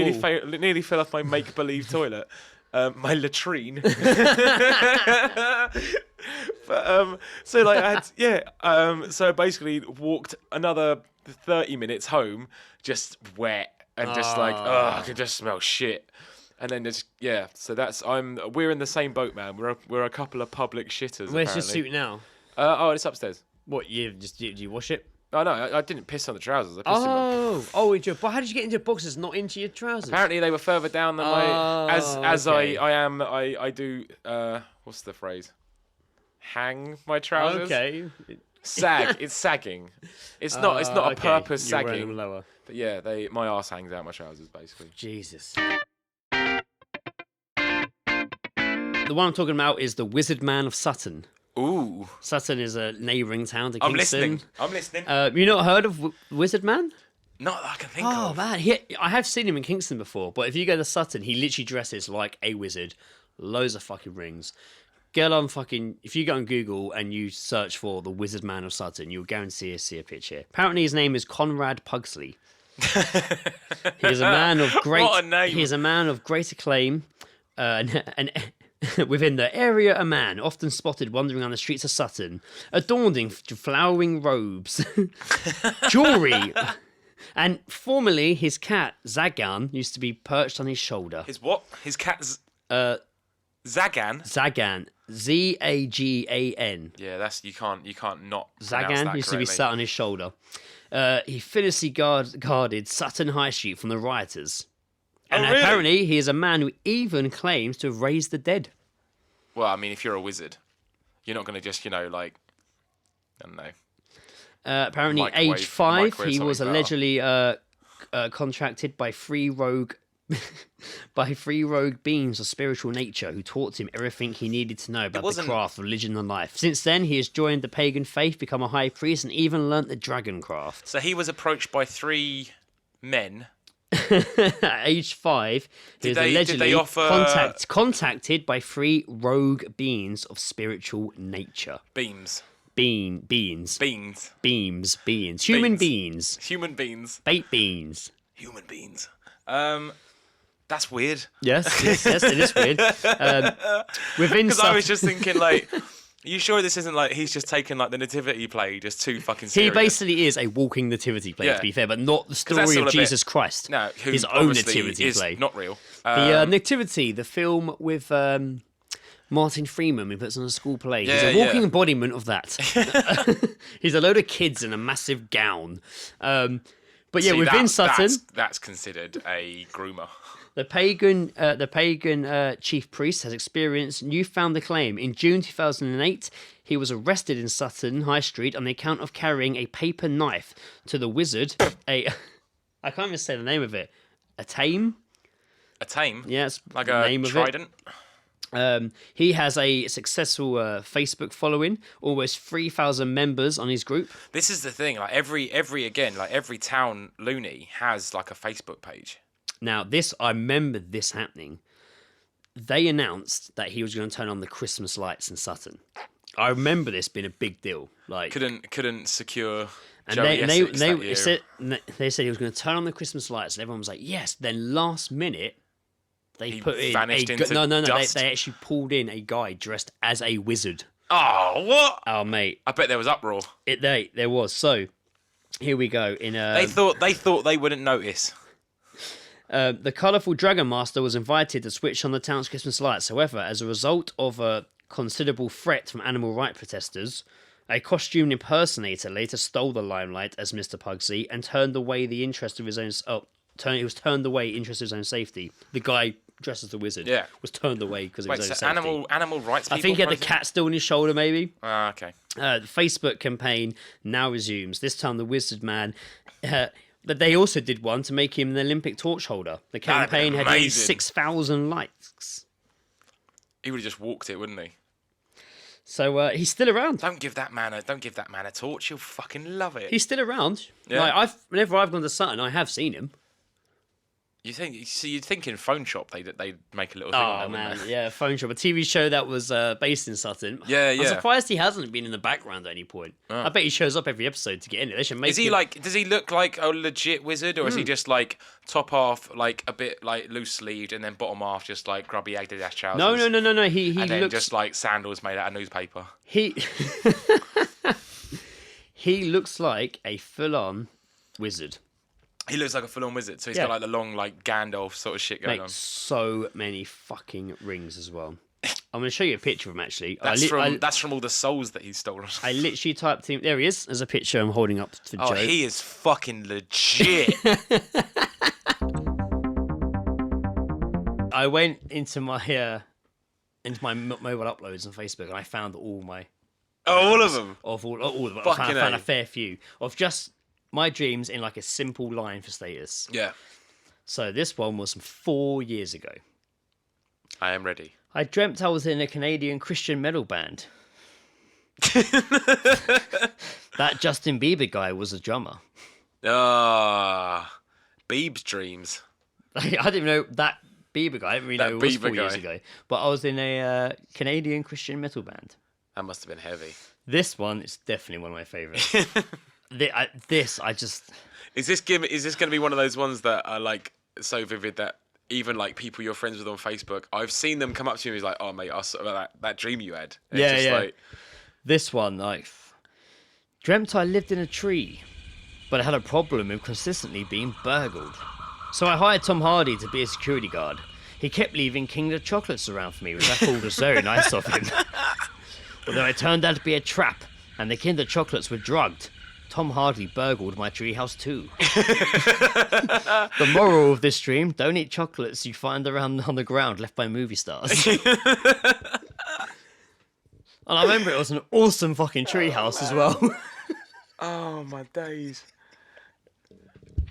nearly fell off my make-believe toilet. My latrine. But so like I had so I basically walked another 30 minutes home just wet and just like I could just smell shit. And then we're in the same boat, man. We're a couple of public shitters. Where's apparently. your suit now? It's upstairs. What, did you wash it? Oh no, I didn't piss on the trousers. I pissed in my... But how did you get into your boxers, not into your trousers? Apparently they were further down than I do what's the phrase? Hang my trousers. Okay. Sag. It's sagging. It's not a purpose You're wearing sagging. them lower. But yeah, my arse hangs out my trousers basically. Jesus. The one I'm talking about is the Wizard Man of Sutton. Ooh. Sutton is a neighbouring town to Kingston. I'm listening. You not heard of Wizard Man? Not that I can think Oh of. man, I have seen him in Kingston before, but if you go to Sutton, he literally dresses like a wizard. Loads of fucking rings. get on fucking. If you go on Google and you search for the Wizard Man of Sutton, you'll guarantee to see a picture. Apparently, his name is Conrad Pugsley. He is a man of great. What a name. He is a man of great acclaim, and within the area, a man often spotted wandering on the streets of Sutton, adorned in flowering robes, jewelry, and formerly his cat Zagan used to be perched on his shoulder. His what? His cat Zagan. Zagan, Zagan. Yeah, that's you can't not pronounce Zagan that used to be correctly. sat on his shoulder. He fiercely guarded Sutton High Street from the rioters. And really? apparently he is a man who even claims to have raised the dead. Well, I mean, if you're a wizard, you're not going to just, like, I don't know. Apparently, Microwave- age 5, microwave he was something better. allegedly contracted by three rogue beings of spiritual nature who taught him everything he needed to know about the wasn't- craft, religion, and life. Since then, he has joined the pagan faith, become a high priest, and even learnt the dragon craft. So he was approached by 3 men. At age 5, he was Did they allegedly offer- contacted by 3 rogue beings of spiritual nature. Beams. Beans. Beans. Beams. Human Beans. beings. Human beans. Baked beans. Human beans. That's weird. Yes, it is weird. Within Because I was just thinking, like, are you sure this isn't like he's just taken like the nativity play just too fucking he serious? basically is a walking nativity play, Yeah. to be fair, but not the that's story all of a bit- Jesus Christ. No, who his own obviously nativity is play. not real. The Nativity, the film with Martin Freeman, who puts on a school play. He's a walking embodiment of that. He's a load of kids in a massive gown. But yeah, See, within Sutton, that's considered a groomer. the pagan chief priest has experienced newfound acclaim. In June 2008, he was arrested in Sutton High Street on the account of carrying a paper knife to the wizard. I can't even say the name of it. A tame? A tame? Yeah, it's Like the a name trident? of it. He has a successful Facebook following, almost 3,000 members on his group. This is the thing. Like every town loony has like a Facebook page. Now, I remember this happening. They announced that he was going to turn on the Christmas lights in Sutton. I remember this being a big deal. Like Couldn't secure. and Joey Essex that year. they said he was going to turn on the Christmas lights, and everyone was like, "Yes." Then last minute, they He put in vanished into no. dust. They actually pulled in a guy dressed as a wizard. Oh, what? Oh, mate, I bet there was uproar. there was. So here we go. In They thought they wouldn't notice. the colourful Dragon Master was invited to switch on the town's Christmas lights. However, as a result of a considerable threat from animal rights protesters, a costumed impersonator later stole the limelight as Mr. Pugsley and turned away the interest of his own. He was turned away interest of his own safety. The guy dressed as the wizard was turned away because of Wait, his own so safety. animal rights people? I think he had the cat still on his shoulder, maybe. Ah, okay. The Facebook campaign now resumes. This time, the Wizard Man. But they also did one to make him an Olympic torch holder. The campaign had nearly amazing. 6,000 likes. He would have just walked it, wouldn't he? So he's still around. Don't give that man a torch. He'll fucking love it. He's still around. Yeah. Like, whenever I've gone to Sutton, I have seen him. You'd think in Phone Shop they'd make a little thing Oh on that, man, wouldn't they? yeah, Phone Shop, a TV show that was based in Sutton. Yeah, I'm yeah. surprised he hasn't been in the background at any point. I bet he shows up every episode to get in it. They should make. Is he like? Does he look like a legit wizard, or is he just like top half like a bit like loose sleeved, and then bottom half just like grubby Adidas trousers? No. He and then looks just like sandals made out of newspaper. he he looks like a full-on wizard. He looks like a full-on wizard, so he's Yeah. got like the long like Gandalf sort of shit going Mate, on. so many fucking rings as well. I'm going to show you a picture of him actually. That's from all the souls that he's stolen. I literally typed in. There he is. There's a picture I'm holding up for Oh, Joe. he is fucking legit. I went into my mobile uploads on Facebook and I found all my All of them. of all of them. I Fucking found A. a fair few of just my dreams in like a simple line for status. Yeah. So this one was from 4 years ago. I am ready. I dreamt I was in a Canadian Christian metal band. That Justin Bieber guy was a drummer. Ah, Beeb's dreams. I didn't know that Bieber guy. I didn't really That know it was Bieber 4 years guy. ago. But I was in a Canadian Christian metal band. That must have been heavy. This one is definitely one of my favourites. I just... Is this going to be one of those ones that are like so vivid that even like people you're friends with on Facebook, I've seen them come up to you and be like, "Oh mate, I saw that dream you had." And it's just like, This one, like, dreamt I lived in a tree, but I had a problem with consistently being burgled. So I hired Tom Hardy to be a security guard. He kept leaving Kinder chocolates around for me, which I thought was very nice of him. Although it turned out to be a trap, and the Kinder chocolates were drugged. Tom Hardy burgled my treehouse too. The moral of this dream: don't eat chocolates you find around on the ground left by movie stars. And I remember it was an awesome fucking treehouse as well. oh my days.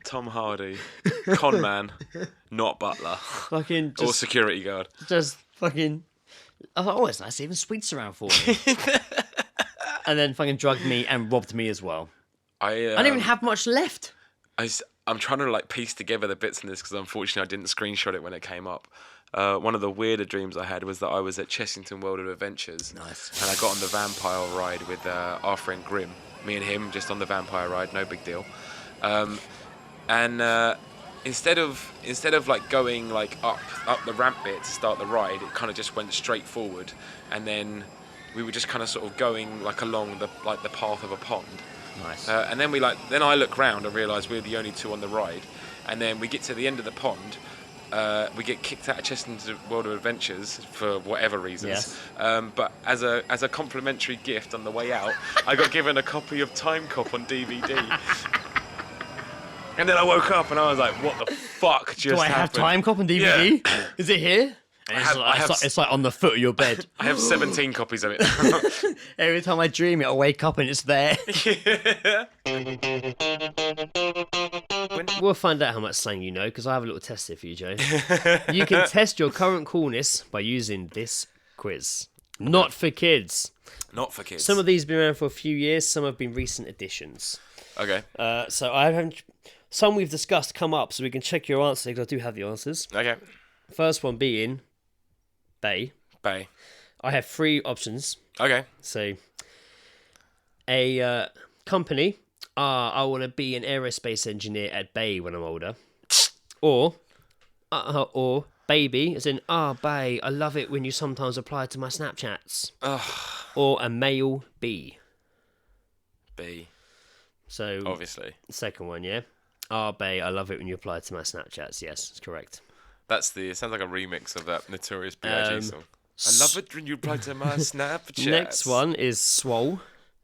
Tom Hardy, con man, not butler Fucking or just, security guard. just fucking. I thought, oh, it's nice, even sweets around for me. And then fucking drugged me and robbed me as well. I didn't even have much left. I'm trying to like piece together the bits in this because unfortunately I didn't screenshot it when it came up. One of the weirder dreams I had was that I was at Chessington World of Adventures. Nice. And I got on the vampire ride with our friend Grim. Me and him just on the vampire ride, no big deal. Instead of like going like up the ramp bit to start the ride, it kind of just went straight forward, and then we were just kind of sort of going like along the path of a pond. Nice. And then then I look round and realise we're the only two on the ride, and then we get to the end of the pond. We get kicked out of Chessington World of Adventures for whatever reasons. Yes. But as a complimentary gift on the way out, I got given a copy of Time Cop on DVD. And then I woke up and I was like, "What the fuck just Do I have happened?" Time Cop on DVD? Yeah. Is it here? And it's like on the foot of your bed. I have 17 copies of it. Every time I dream it, I wake up and it's there. We'll find out how much slang you know, because I have a little test here for you, Joe. You can test your current coolness by using this quiz. Not for kids. Not for kids. Some of these have been around for a few years, some have been recent additions. Okay. So I haven't... Some we've discussed come up, so we can check your answer, because I do have the answers. Okay. First one being... Bay. I have 3 options. Okay. So, a company. I want to be an aerospace engineer at Bay when I'm older. Or baby, as in, Bay, I love it when you sometimes reply to my Snapchats. Or a male B. B. So, obviously. Second one, yeah. Bay, I love it when you reply to my Snapchats. Yes, it's correct. It sounds like a remix of that Notorious B.I.G. song. I love it when you reply to my Snapchat. Next one is swole.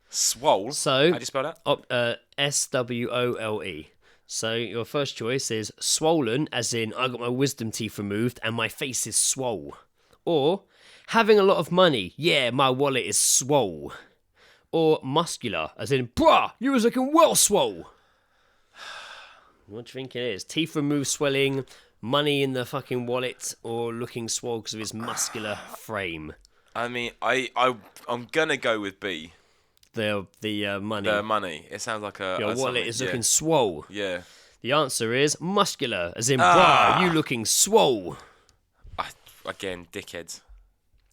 Swole? So, how do you spell that? SWOLE. So your first choice is swollen, as in I got my wisdom teeth removed and my face is swole. Or having a lot of money, yeah, my wallet is swole. Or muscular, as in, bruh, you was looking well swole. What do you think it is? Teeth removed, swelling, money in the fucking wallet, or looking swole because of his muscular frame? I mean, I'm gonna go with B. The money. The money. It sounds like Your wallet is looking swole. Yeah. The answer is muscular, as in, bruh, you looking swole. Again, dickheads.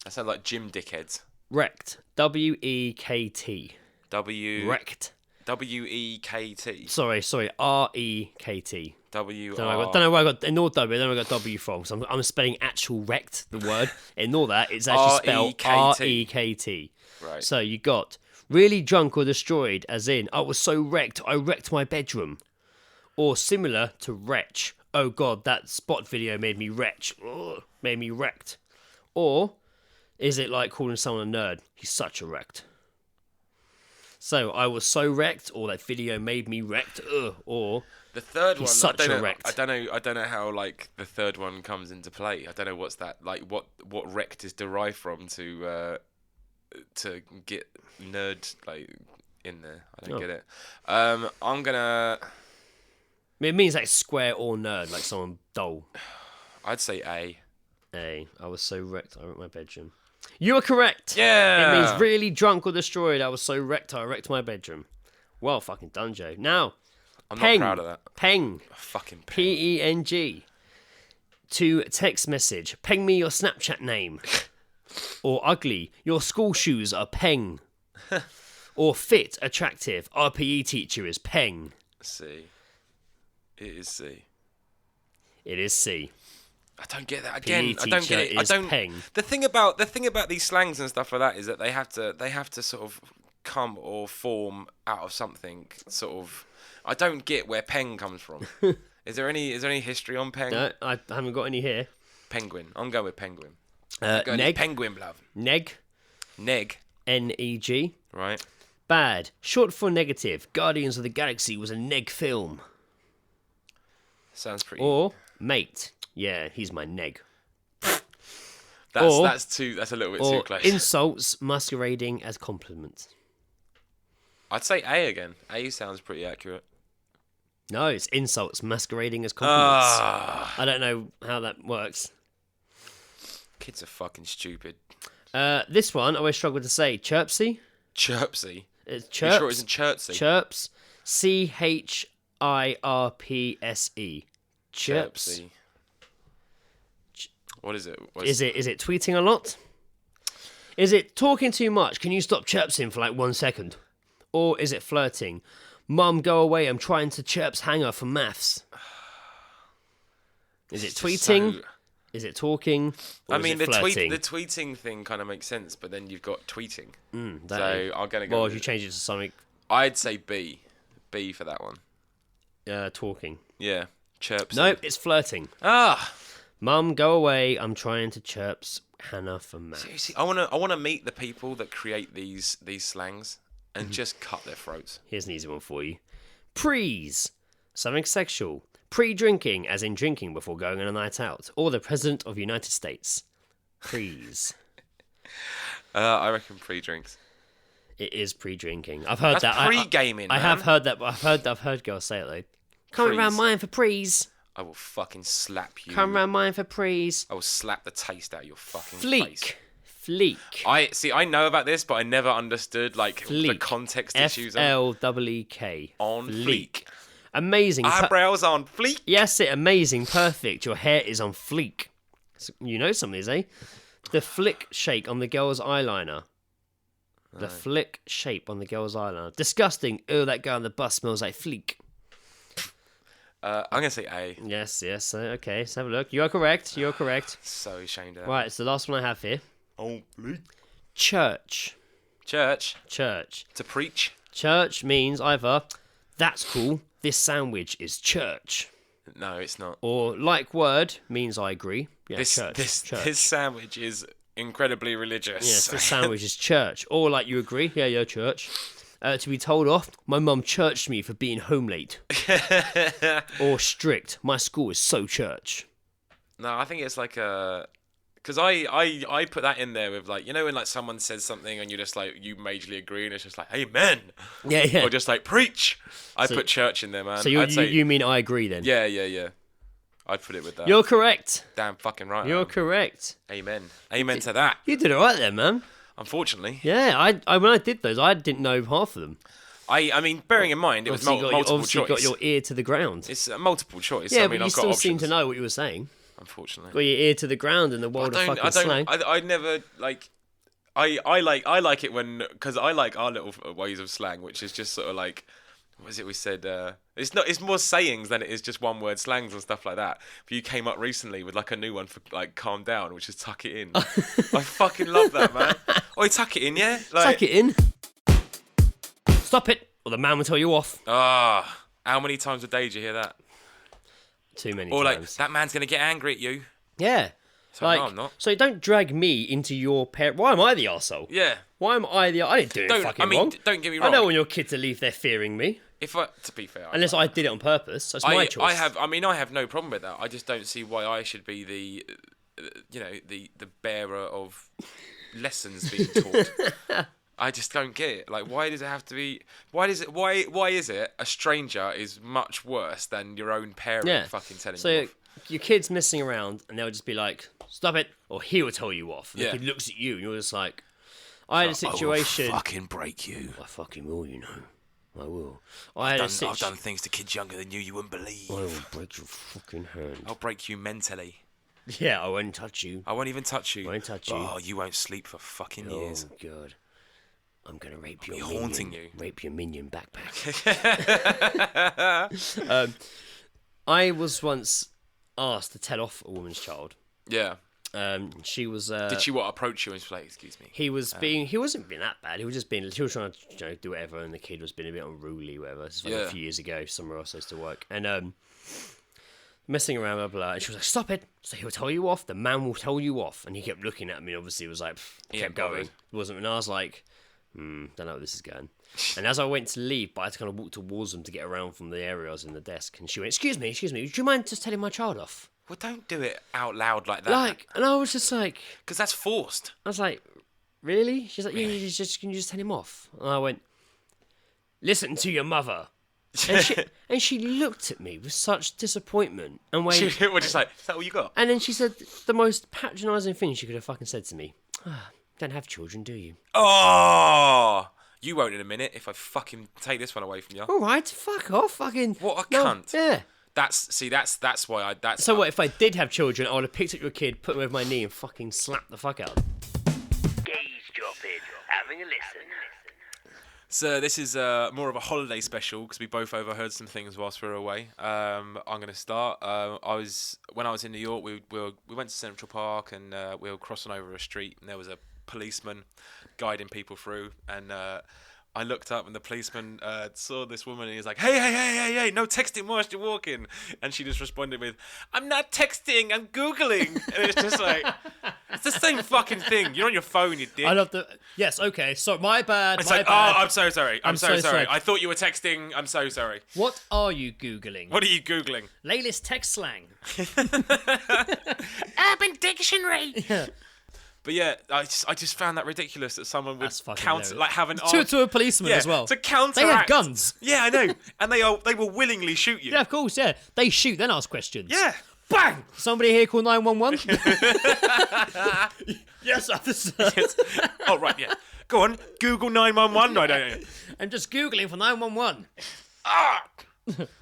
That sounds like gym dickheads. Wrecked. W-E-K-T. Wrecked. W-E-K-T. W-E-K-T. Sorry, R-E-K-T. W-R... Don't know where I got... Ignore W, I don't know where I got W from. So I'm spelling actual wrecked, the word. Ignore that. It's actually spelled R-E-K-T. Right. So you got really drunk or destroyed, as in, I was so wrecked, I wrecked my bedroom. Or similar to wretch. Oh God, that Spot video made me wretch. Ugh, made me wrecked. Or is it like calling someone a nerd? He's such a wrecked. So I was so wrecked, or that video made me wrecked. Or the third he's one, such a wrecked. I don't know how like the third one comes into play. I don't know what's that like. What wrecked is derived from to get nerd like in there. I don't get it. I'm gonna. It means like square or nerd, like someone dull. I'd say A. I was so wrecked, I wrecked my bedroom. You are correct. Yeah. It means really drunk or destroyed. I was so wrecked, I wrecked my bedroom. Well, fucking done, Joe. Now, I'm Peng. not proud of that. Peng. Fucking Peng. P-E-N-G. to text message, peng me your Snapchat name. Or ugly, your school shoes are peng. Or fit, attractive, our PE teacher is peng. C. It is C. It is C. I don't get that again. PE I don't get teacher it. I is don't. peng. The thing about these slangs and stuff like that is that they have to sort of come or form out of something. Sort of. I don't get where peng comes from. Is there any history on peng? No, I haven't got any here. Penguin. I'm going with penguin. Neg. Penguin, love. Neg. Neg. N-E-G. Right. Bad. Short for negative. Guardians of the Galaxy was a neg film. Sounds pretty. Or mate. Yeah, he's my neg. That's a little bit too close. Insults masquerading as compliments. I'd say A again. A sounds pretty accurate. No, it's insults masquerading as compliments. Ah. I don't know how that works. Kids are fucking stupid. This one I always struggle to say. Chirpsy. Chirpsy. It's You chirps. sure it isn't Chirpsy? Chirps. C-H-I-R-P-S-E. Chirps. Chirpsy. What is it? Is it tweeting a lot? Is it talking too much? Can you stop chirpsing for like 1 second? Or is it flirting? Mum, go away. I'm trying to chirps hanger for maths. Is it tweeting? Is it talking? Or I mean, is it flirting? the tweeting thing kind of makes sense, but then you've got tweeting. That So is. I'm gonna go. Well, with if you change it to something, I'd say B. B for that one. talking. Yeah. Chirpsy. Nope, it's flirting. Ah. Mum, go away. I'm trying to chirps Hannah for maths. Seriously, I wanna meet the people that create these slangs and just cut their throats. Here's an easy one for you. Prees. Something sexual. Pre-drinking, as in drinking before going on a night out. Or the President of the United States. Prees. I reckon pre-drinks. It is pre-drinking. I've heard That's that. pre-gaming, I have man. heard that. But I've heard girls say it though. Come Prees. around mine for prees. I will fucking slap you. Come around mine for prees. I will slap the taste out of your fucking Fleek. face. Fleek. I know about this, but I never understood like the Fleek. context issues on F-L-E-E-K. on fleek. Amazing. Eyebrows on fleek. Yes, amazing. Perfect. Your hair is on fleek. So, you know some of these, eh? The flick shake on the girl's eyeliner. The flick shape on the girl's eyeliner. Disgusting. Oh, that guy on the bus smells like fleek. I'm gonna say A. Yes. Okay, let's have a look. You are correct. So ashamed of that. Right, it's the last one I have here. Oh, fleek. Church. Church to preach. Church means either, that's cool, this sandwich is church. No, it's not. Or like word means I agree. Yeah, This church. this sandwich is incredibly religious. Yes, this sandwich is church. Or like you agree. Yeah, church. To be told off, my mum churched me for being home late. Or strict, my school is so church. No, I think it's like a. Because I put that in there with like, you know, when like someone says something and you're just like, you majorly agree and it's just like, amen. Yeah. Or just like, preach. I put church in there, man. So you mean I agree then? Yeah. I'd put it with that. You're correct. Damn fucking right. You're correct. Amen. Amen to that. You did alright there, man. Unfortunately. Yeah, I when I did those, I didn't know half of them. I mean, bearing in mind, it was multiple obviously choice. got your ear to the ground. It's a multiple choice. Yeah, I but mean, you I've got still options, seem to know what you were saying. Unfortunately. Got your ear to the ground in the world of fucking slang. I never like. I like it when because I like our little ways of slang, which is just sort of like, what was it we said? It's more sayings than it is just one word slangs and stuff like that. But you came up recently with like a new one for like calm down, which is tuck it in. I fucking love that, man. Oi, tuck it in, yeah. Tuck it in. Stop it, or the man will tell you off. How many times a day do you hear that? Too many Or like, times. that man's gonna get angry at you. Yeah. So, Like, no, I'm not. So don't drag me into your parent. Why am I the arsehole? Yeah. Why am I the? I didn't do it fucking wrong. Don't get me I wrong. don't want your kid to leave there fearing me. To be fair, Unless I did it on purpose. That's my choice. I have no problem with that. I just don't see why I should be the bearer of lessons being taught. I just don't get it. Like, why does it have to be? Why is it a stranger is much worse than your own parent fucking telling you off? Your kid's messing around and they'll just be like, stop it, or he will tell you off. And Yeah. the kid looks at you and you're just like, I had a situation. I will fucking break you. I fucking will, you know. I will. I've done things to kids younger than you wouldn't believe. I will break your fucking hand. I'll break you mentally. Yeah, I won't touch you. I won't even touch you. Won't touch you. Oh, you won't sleep for fucking years. Oh, God. I'm going to rape I'll your be haunting you. Rape your minion backpack. I was once asked to tell off a woman's child. Yeah. She was. Did she approach you and was like, "Excuse me"? He was he wasn't being that bad. He was just being. She was trying to do whatever, and the kid was being a bit unruly, whatever. This was like a few years ago, somewhere else I used to work, and messing around, blah blah. And she was like, "Stop it!" So he'll tell you off. The man will tell you off, and he kept looking at me. Obviously, it was like kept going. bothered. It wasn't, and I was like, don't know where this is going. And as I went to leave, but I had to kind of walk towards them to get around from the area I was in the desk, and she went, "Excuse me, do you mind just telling my child off?" Well, don't do it out loud like that. And I was just like, because that's forced. I was like, really? She's like, yeah, can you just tell him off? And I went, listen to your mother. And she looked at me with such disappointment and went, We're just like, is that all you got? and then she said the most patronising thing she could have fucking said to me. Don't have children, do you? Oh, you won't in a minute if I fucking take this one away from you. All right, fuck off, fucking. What a cunt. Yeah. That's why I. So what if I did have children? I would have picked up your kid, put him over my knee, and fucking slapped the fuck out. Gaze dropping. Having a listen. So this is more of a holiday special because we both overheard some things whilst we were away. I'm going to start. When I was in New York, we went to Central Park and we were crossing over a street and there was a policeman guiding people through and. I looked up and the policeman saw this woman and he was like, hey, no texting whilst you're walking. And she just responded with, I'm not texting, I'm Googling. And it's just like, it's the same fucking thing. You're on your phone, you dick. I love the. Yes, okay. So my bad. It's my like, bad. oh, I'm so sorry. I'm so so sorry. sorry. I thought you were texting. I'm so sorry. What are you googling? What are you Googling? Latest text slang. Urban Dictionary. But yeah, I just found that ridiculous that someone would That's fucking counter, hilarious. like have an To a policeman as well. to counteract. They have guns. Yeah, I know, and they will willingly shoot you. Yeah, of course. Yeah, they shoot, then ask questions. Yeah. Bang! Somebody here call 911. Yes, officer. Oh right, yeah. Go on, Google 911. No, I don't. I'm just googling for 911. Ah.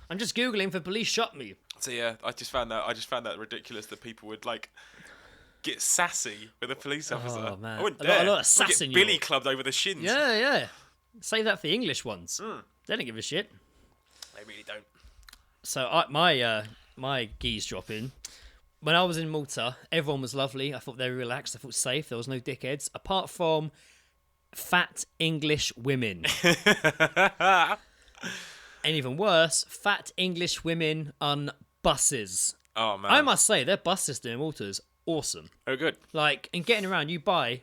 I'm just googling for police shot me. So yeah, I just found that ridiculous that people would like get sassy with a police officer. Oh, man. I wouldn't A lot dare. of I'd sass get in billy York. clubbed over the shins. Yeah. Save that for the English ones. They don't give a shit. They really don't. So my geese dropping. When I was in Malta, everyone was lovely. I thought they were relaxed. I thought safe. There was no dickheads, apart from fat English women. And even worse, fat English women on buses. Oh man. I must say, their bus system in Malta is awesome. Oh good. Like, in getting around, you buy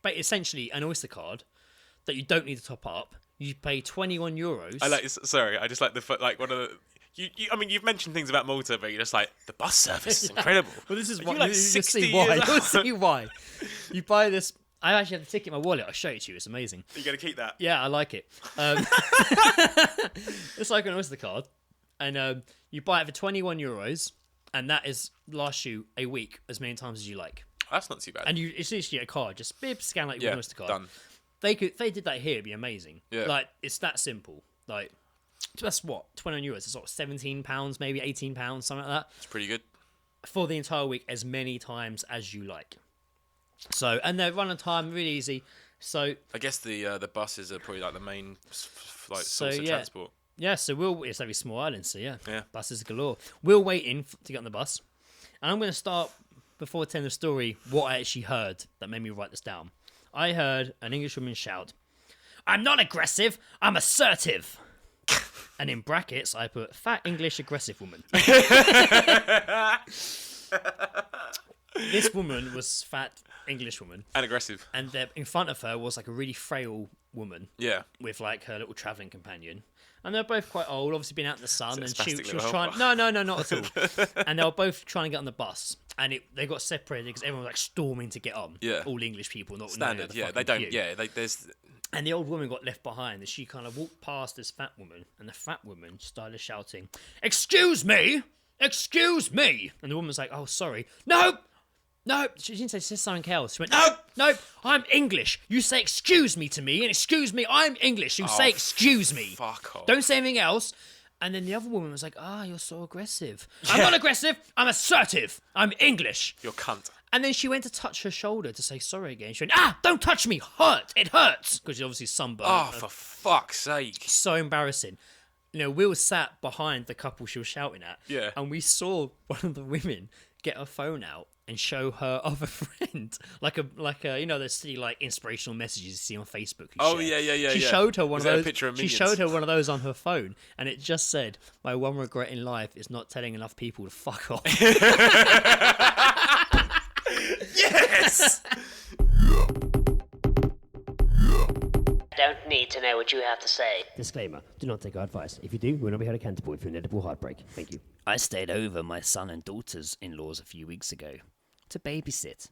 essentially an Oyster card that you don't need to top up. You pay €21. I just like the like one of the. I mean, you've mentioned things about Malta, but you're just like the bus service is incredible. Well, this is Are why. you like You'll 60 see why. years You'll old? see why. You buy this. I actually have the ticket in my wallet. I'll show it to you. It's amazing. You're gonna keep that. Yeah, I like it. It's like an Oyster card, and you buy it for €21, and that lasts you a week as many times as you like. That's not too bad. And it's literally a card, just beep, scan like your Oyster card. Done. If they did that here, it'd be amazing. Yeah. Like, it's that simple. Like, that's what, €21. It's sort of £17, maybe £18, something like that. It's pretty good. For the entire week, as many times as you like. So, and they run on time, really easy. So I guess the buses are probably like the main source of yeah. transport. Yeah, so it's every small island, so yeah. Yeah. Buses galore. We're waiting to get on the bus. And I'm going to start, before telling the story, what I actually heard that made me write this down. I heard an Englishwoman shout, "I'm not aggressive, I'm assertive." And in brackets, I put, "Fat English aggressive woman." This woman was fat English woman. And aggressive. And in front of her was like a really frail woman. Yeah. With like her little travelling companion. And they're both quite old, obviously been out in the sun. And she spastic was little trying. helper. No, not at all. And they were both trying to get on the bus. And they got separated because everyone was like storming to get on. Yeah. All English people, not Standard. the Yeah. They fucking don't. queue. Yeah. There's. And the old woman got left behind, and she kind of walked past this fat woman, and the fat woman started shouting, "Excuse me! Excuse me!" And the woman was like, "Oh, sorry. No! She didn't say something else. She went, No, I'm English. You say excuse me to me, and excuse me, I'm English. You say excuse me. Fuck off. Don't say anything else." And then the other woman was like, you're so aggressive. I'm not aggressive. I'm assertive. I'm English. You're cunt. And then she went to touch her shoulder to say sorry again. She went, don't touch me. Hurt. It hurts. Because she's obviously sunburned. Oh, for fuck's sake. So embarrassing. Will sat behind the couple she was shouting at. Yeah. And we saw one of the women get her phone out and show her other friend, like a those silly like inspirational messages you see on Facebook. She showed her one of those. A picture of she Minions? showed her one of those on her phone, and it just said, "My one regret in life is not telling enough people to fuck off." Yes! Don't need to know what you have to say. Disclaimer: do not take our advice. If you do, you will not be held accountable for inedible heartbreak. Thank you. I stayed over my son and daughter's in-laws a few weeks ago to babysit.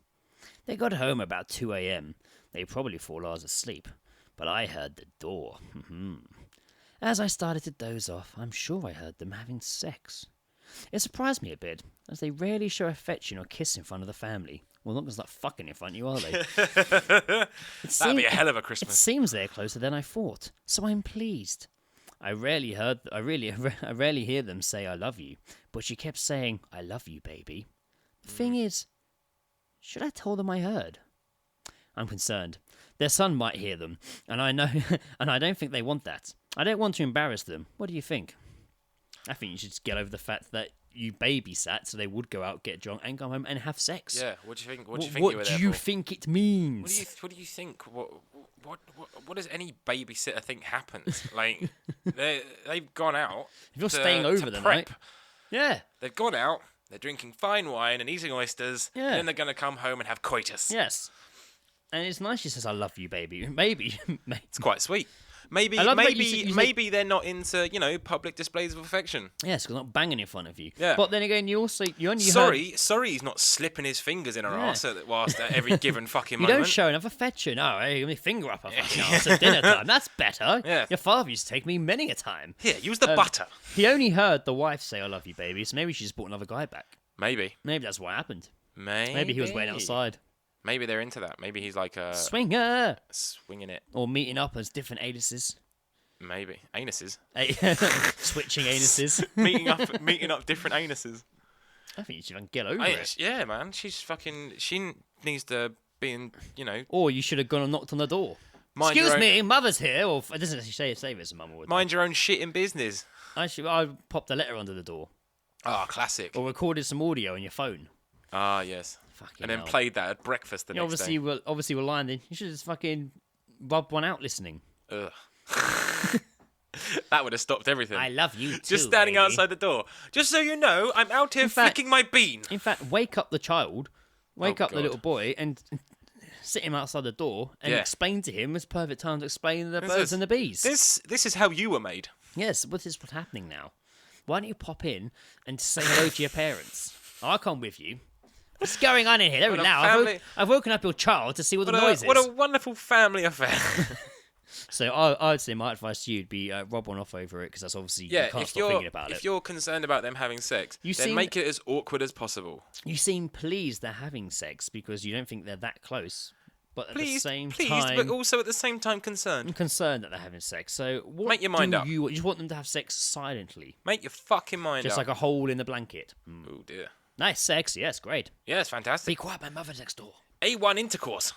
They got home about 2 a.m. They were probably 4 hours asleep, but I heard the door. As I started to doze off, I'm sure I heard them having sex. It surprised me a bit, as they rarely show affection or kiss in front of the family. Well, not because they're fucking in front of you, are they? That'd be a hell of a It Christmas. seems they're closer than I thought, so I'm pleased. I rarely hear them say I love you, but she kept saying, I love you, baby. The thing is, should I tell them I heard? I'm concerned. Their son might hear them, and I know, and I don't think they want that. I don't want to embarrass them. What do you think? I think you should just get over the fact that you babysat, so they would go out, get drunk, and come home and have sex. Yeah, what do you think? What do you think What you were do there you for? think it means? What do you think? What does any babysitter think happens? Like, they've gone out. If you're to- staying to over the prep. night, yeah, They've gone out. They're drinking fine wine and eating oysters. Yeah. And then they're gonna come home and have coitus. yes. And it's nice she says, I love you, baby. Maybe. It's quite sweet. Maybe I love that you say- they're not into public displays of affection. Yes, because not banging in front of you. Yeah. But then again, you only Sorry, he's not slipping his fingers in her Yeah. arse whilst at every given fucking You moment. don't show enough affection. Oh, hey, give me a finger up her fucking arse at dinner time. That's better. Yeah. Your father used to take me many a time. Here, use the butter. He only heard the wife say, I love you, baby, so maybe she just brought another guy back. Maybe. Maybe that's what happened. Maybe. Maybe he was waiting outside. Maybe they're into that. Maybe he's like Swinger! swinging it. Or meeting up as different anuses. Maybe anuses. Switching anuses. meeting up different anuses. I think you should get over it. Yeah, man. She needs to be in. Or you should have gone and knocked on the door. Mind your Excuse own- me, mother's here. Or it doesn't actually say it's a mum or Mind your own shit in business. Actually, I popped a letter under the door. Ah, classic. Or recorded some audio on your phone. Ah, yes. Fucking And then hell. played that at breakfast the You next day. obviously we're lying there. You should just fucking rub one out listening. Ugh. That would have stopped everything. I love you too, Just standing baby. outside the door. Just so you know, I'm out here fact- flicking my bean. In fact, wake up the child, wake up the God. little boy, and sit him outside the door and Yeah. explain to him. It's perfect time to explain the This birds is- and the bees. This is how you were made. Yes, what is what's happening now? Why don't you pop in and say hello to your parents? I'll come with you. What's going on in here? They're What a loud. family- I've woken up your child to see what the noise is. What a wonderful family affair. So I'd say my advice to you would be rub one off over it, because that's obviously you can't stop thinking about if it. you're concerned about them having sex, You then seem- make it as awkward as possible. You seem pleased they're having sex because you don't think they're that close, but at the Pleased, same pleased, time, but also at the same time I'm concerned. concerned that they're having sex. So what Make your mind do up. you just want them to have sex silently, Make your fucking mind just up. like a hole in the blanket? Oh dear. Nice sex, yes, great. Yeah, it's Be fantastic. quiet, my mother's next door. A1 intercourse.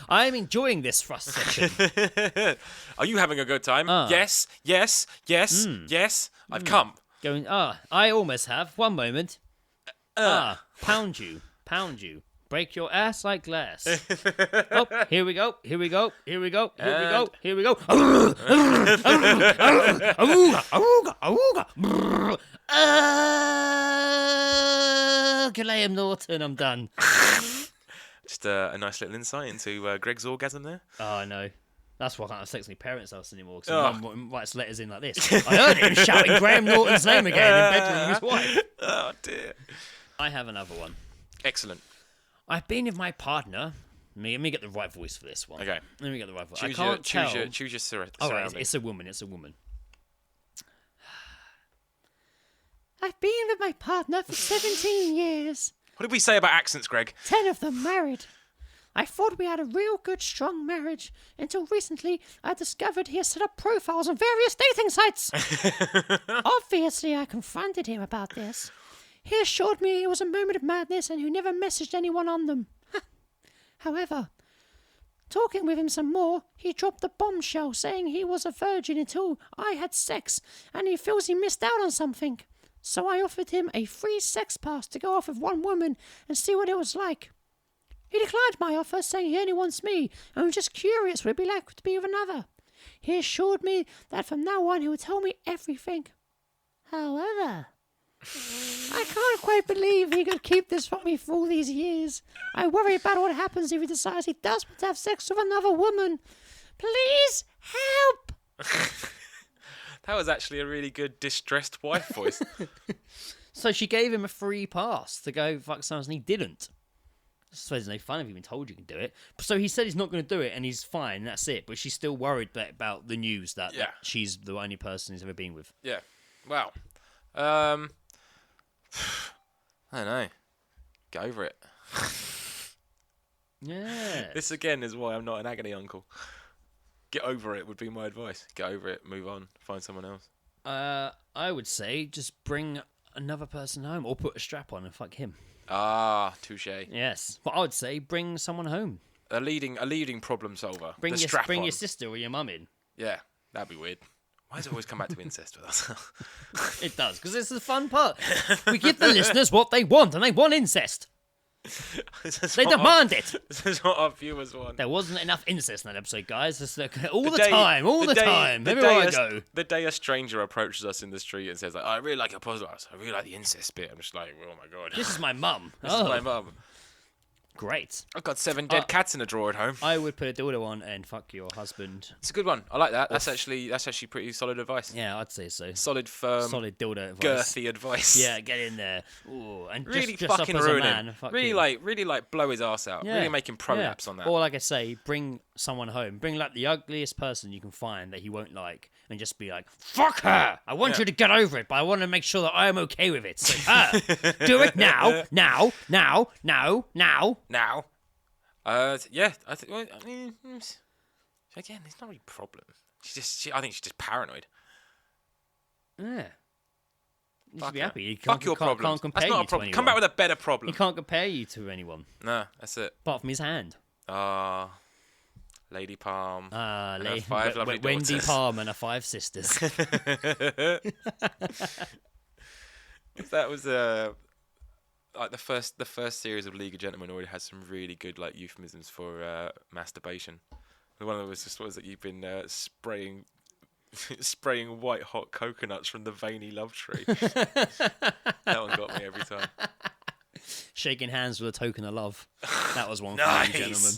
I'm enjoying this thrust session. Are you having a good time? Yes, yes, yes, yes. I've come. Going, I almost have. One moment. Pound you, break your ass like glass. Oh, here we go, here we go, here we go, here we go, here we go. Graham Norton, I'm done. Just a nice little insight into Greg's orgasm there. Oh, no. That's why I can't have sex in my parents' house anymore, because Oh. Mum writes letters in like this. I heard him shouting Graham Norton's name again in bedroom with his wife. Oh dear. I have another one. Excellent. I've been with my partner. Let me get the right voice for this one. Okay. Let me get the right voice. Choose I can't tell. choose your All right, surroundings. it's a woman. It's a woman. I've been with my partner for 17 years. What did we say about accents, Greg? 10 of them married. I thought we had a real good, strong marriage until recently I discovered he has set up profiles on various dating sites. Obviously, I confronted him about this. He assured me it was a moment of madness and he never messaged anyone on them. However, talking with him some more, he dropped a bombshell saying he was a virgin until I had sex and he feels he missed out on something. So I offered him a free sex pass to go off with one woman and see what it was like. He declined my offer, saying he only wants me and was just curious what it'd be like to be with another. He assured me that from now on he would tell me everything. However, I can't quite believe he could keep this from me for all these years. I worry about what happens if he decides he does want to have sex with another woman. Please help! That was actually a really good distressed wife voice. So she gave him a free pass to go fuck someone, and he didn't. I suppose it's no fun if you've been told you can do it. So he said he's not going to do it, and he's fine, that's it. But she's still worried about the news that she's the only person he's ever been with. Yeah. Wow. I don't know. Get over it. Yeah. This again is why I'm not an agony uncle. Get over it would be my advice. Get over it, move on, find someone else. I would say just bring another person home or put a strap on and fuck him. Ah, touche. Yes. But I would say bring someone home. A leading problem solver. Bring the your sister or your mum in. Yeah, that'd be weird. Why does it always come back to incest with us? It does, because it's the fun part. We give the listeners what they want, and they want incest. They demand it. This is what our viewers want. There wasn't enough incest in that episode, guys. It's all the time. Everywhere I go. The day a stranger approaches us in the street and says, like, I really like your podcast. I really like the incest bit. I'm just like, oh my god. This is my mum. This is my mum. Great. I've got 7 dead cats in a drawer at home. I would put a dildo on and fuck your husband. It's a good one. I like that. That's actually pretty solid advice. Yeah, I'd say so. Solid, firm, solid dildo advice. girthy advice. Yeah, get in there. Ooh, and really just fucking up as a ruin man, him. fuck Really him. like blow his ass out. Yeah. Really making prolapse on that. Or like I say, bring someone home. Bring like the ugliest person you can find that he won't like, and just be like, "Fuck her! I want you to get over it, but I want to make sure that I am okay with it. So do it now. Yeah, I think. Well, I mean, again, it's not really a problem. I think she's just paranoid. Yeah. You Fuck should be her. happy. Fuck your problems. Can't compare That's not you a problem. to Come back with a better He problem. can't compare you to anyone, No, that's it. apart from his hand. Lady Palm. And her 5 lovely Wendy daughters. Palm and her 5 sisters. That was like the first series of League of Gentlemen already had some really good like euphemisms for masturbation. The one that was just was that you've been spraying white hot coconuts from the veiny love tree. That one got me every time. Shaking hands with a token of love. That was one Nice. for you, gentlemen.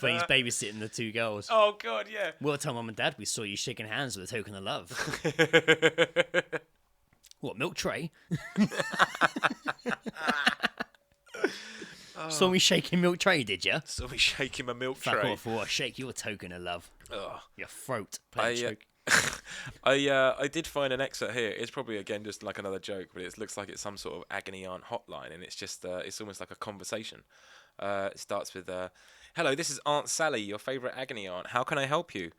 When he's babysitting the 2 girls. Oh god, yeah. We'll tell Mum and Dad we saw you shaking hands with a token of love. What, milk tray? Saw me shaking milk tray, did you? So we shake him a milk Fuck tray. off, or shake your token of love. Ugh. Your throat. Play a choke. I did find an excerpt here. It's probably again just like another joke, but it looks like it's some sort of agony aunt hotline, and it's just it's almost like a conversation. It starts with, "Hello, this is Aunt Sally, your favourite agony aunt. How can I help you?"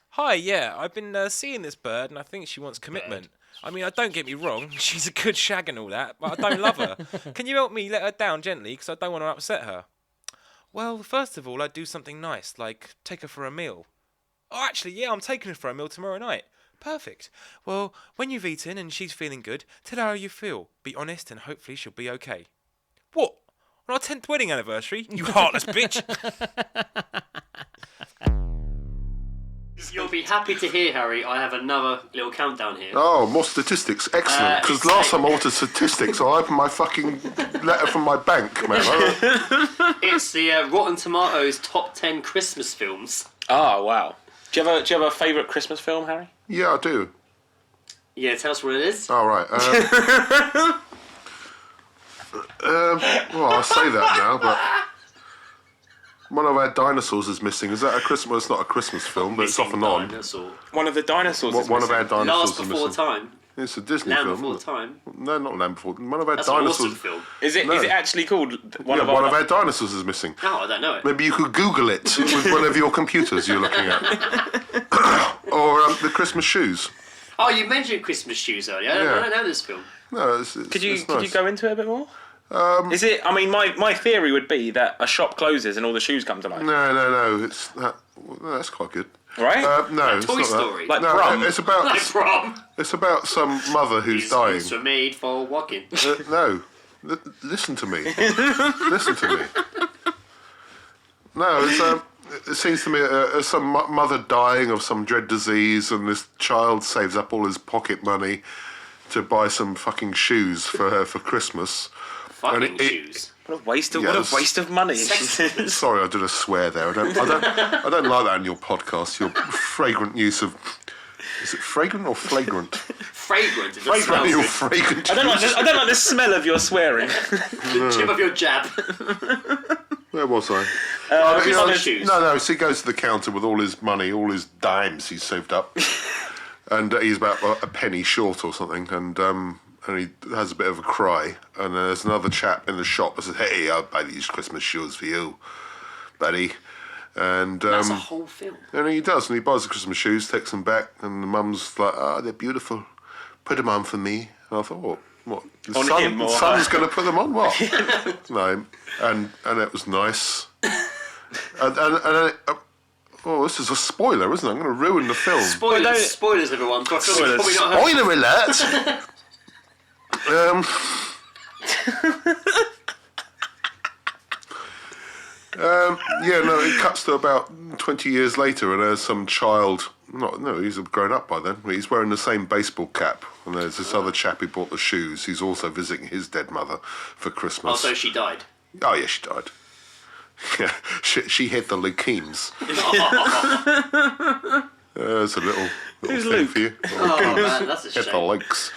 "Hi, yeah, I've been seeing this bird, and I think she wants commitment. I mean, don't get me wrong, she's a good shag and all that, but I don't love her. Can you help me let her down gently, because I don't want to upset her?" "Well, first of all, I'd do something nice, like take her for a meal." "Oh, actually, yeah, I'm taking her for a meal tomorrow night." "Perfect. Well, when you've eaten and she's feeling good, tell her how you feel. Be honest, and hopefully she'll be okay." "What? On our 10th wedding anniversary? You heartless bitch!" You'll be happy to hear, Harry, I have another little countdown here. Oh, more statistics. Excellent. Because last time I wanted statistics, I opened my fucking letter from my bank, man. It's the Rotten Tomatoes top 10 Christmas films. Oh, wow. Do you have a favourite Christmas film, Harry? Yeah, I do. Yeah, tell us what it is. All right. Well, I say that now, but one of our dinosaurs is missing. Is that a Christmas? Well, it's not a Christmas film, but it's off and on. Dinosaur. One of the dinosaurs is One of missing. our dinosaurs Last is before missing. time. It's a Disney Land film. Before isn't it? Time. No, not Land Before. One of our That's an dinosaurs. awesome film. Is it? No. Is it actually called one of one our? of our dinosaurs is missing. No, I don't know it. Maybe you could Google it with one of your computers you're looking at. Or the Christmas shoes. Oh, you mentioned Christmas shoes earlier. I don't know this film. No, it's Could you nice. go into it a bit more? Is it? I mean, my theory would be that a shop closes and all the shoes come to life. No. It's that. Well, that's quite good. Right? No, it's Toy not Story. Like that. Prom. No, it's about Like Prom. it's about some mother who's These dying. boots were made for walking. No, listen to me. Listen to me. No, it seems to me some mother dying of some dread disease, and this child saves up all his pocket money to buy some fucking shoes for her for Christmas. Fucking shoes. What a waste of Yes. money. Sorry, I did a swear there. I don't like that in your podcast. Your fragrant use of. Is it fragrant or flagrant? Fragrant. It just smells Your good. fragrant. I don't like the smell of your swearing. The tip of your jab. Where was I? Christmas shoes. No. So he goes to the counter with all his money, all his dimes he's saved up, and he's about a penny short or something, and he has a bit of a cry. And there's another chap in the shop that says, "Hey, I'll buy these Christmas shoes for you, buddy." And That's a whole film. and he does, and he buys the Christmas shoes, takes them back, and the mum's like, "Oh, they're beautiful. Put them on for me." And I thought, what? The On him or son's going to put them on? What? No, and it was nice. Oh, this is a spoiler, isn't it? I'm going to ruin the film. Spoilers, everyone. So I feel like you've probably not heard. Spoiler alert! It cuts to about 20 years later, and there's some child. He's grown up by then. He's wearing the same baseball cap, and there's this other chap who bought the shoes. He's also visiting his dead mother for Christmas. Oh, so she died. Oh, yeah, she died. Yeah, she had the leukemes. There's a little thing for you. Oh, man, that's a Hit the shame. legs.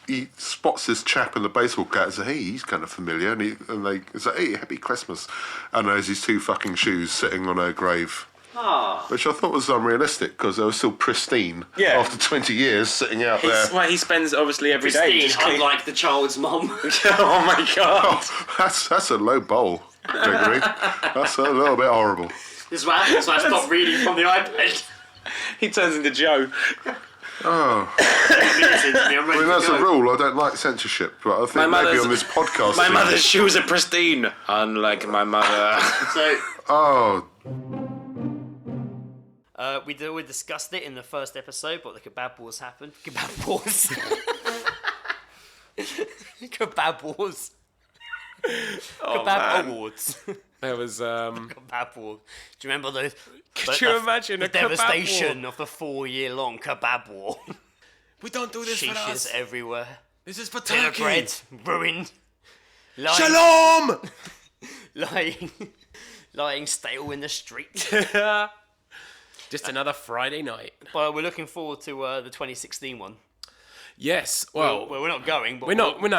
He spots this chap in the baseball cap and says, "Hey, he's kind of familiar." And they say, "Hey, happy Christmas." And there's these two fucking shoes sitting on her grave. Ah. Which I thought was unrealistic because they were still pristine after 20 years sitting out there. Well, he spends obviously every day. Christine, just clean- unlike the child's mum. Oh my god. Oh, that's a low bowl, Gregory. That's a little bit horrible. This is what happens when I stop reading from the iPad. He turns into Joe. Oh. Minutes into me, I'm ready I mean, that's to a go. rule. I don't like censorship, but I think maybe on this podcast... My mother's shoes are pristine, unlike my mother. So, Oh, we discussed it in the first episode, but the kebab wars happened. Kebab wars. Kebab wars. Kebab awards. There was Kebab war. Do you remember those? Could you imagine the a kebab war? devastation of the 4-year-long kebab war? we don't do this for Sheeshes us. everywhere. This is for Dinner Turkey. bread ruined. Lying, Shalom. lying stale in the street. Just another Friday night. Well, we're looking forward to the 2016 one. Yes. Well, Well, we're not going, but we're not. We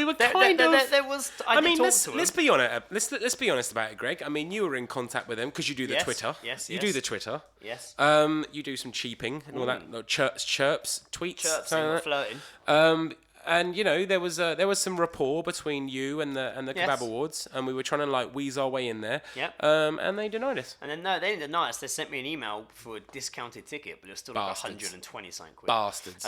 were kind of. There was. I mean, talk let's to him. be honest. Let's be honest about it, Greg. I mean, you were in contact with him because you do the Yes, Twitter. yes, You yes. do the Twitter. Yes. You do some cheaping and all that. No, chirps, tweets, Chirps something and like flirting. that. And you know there was some rapport between you and the Yes. Kebab Awards, and we were trying to like wheeze our way in there. Yep. And they denied us. And then no, they didn't deny us. They sent me an email for a discounted ticket, but it was still like Bastards. 120 something quid. Bastards.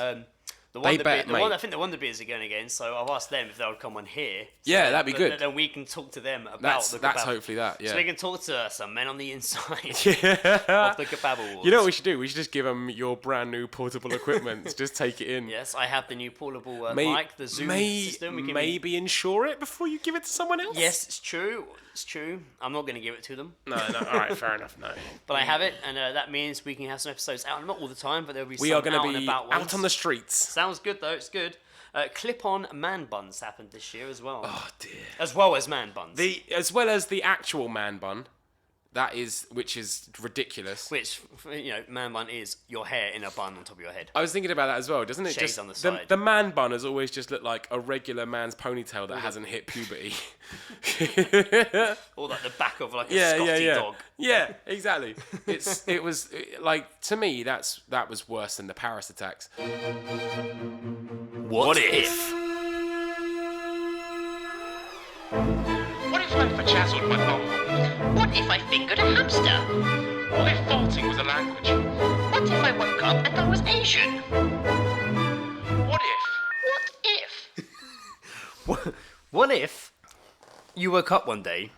The They Wonder bet, Beer, mate. I think the Wonder Beers are going again, so I've asked them if they would come on here. Yeah, that'd be good. Then we can talk to them about That's the that's kebab. hopefully that. Yeah. So we can talk to some men on the inside of Yeah. the Kebab Awards. You know what we should do? We should just give them your brand new portable equipment. Just take it in. Yes, I have the new portable May- mic, the Zoom system. We can maybe insure it before you give it to someone else. Yes, it's true. It's true. I'm not going to give it to them, No. All right. Fair enough. No. but I have it, and that means we can have some episodes out. Not all the time, but there'll be We some are going out to and be about ones. out on the streets. Sounds good though. It's good. Clip-on man buns happened this year as well. Oh dear. As well as man buns. As well as the actual man bun. which is ridiculous. Which, man bun is your hair in a bun on top of your head. I was thinking about that as well, doesn't it? Shades Just on the side. The man bun has always just looked like a regular man's ponytail that hasn't hit puberty. Or like the back of like a Scotty dog. Yeah, exactly. It was like, to me, that was worse than the Paris attacks. What if? What if I fachazzled my bum? What if I fingered a hamster? What if farting was a language? What if I woke up and I was Asian? What if? What if? What if you woke up one day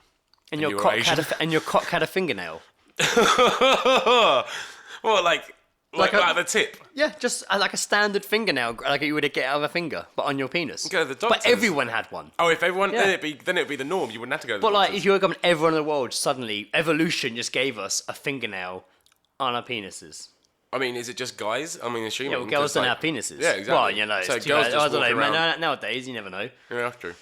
and your you were cock Asian? had a fingernail? Well, like at the tip. Yeah, just like a standard fingernail, like you would get out of a finger, but on your penis. Go to the But doctors. everyone had one. Oh, if everyone, Yeah. then it'd be the norm. You wouldn't have to go to the But like, doctors. if you woke up and everyone in the world suddenly, evolution just gave us a fingernail on our penises. I mean, is it just guys? I mean, assuming. Yeah, well, girls 'cause, don't like- have penises. Yeah, exactly. Well, it's So too girls bad. just I don't walk know, around. man. Nowadays, you never know. Yeah, that's true.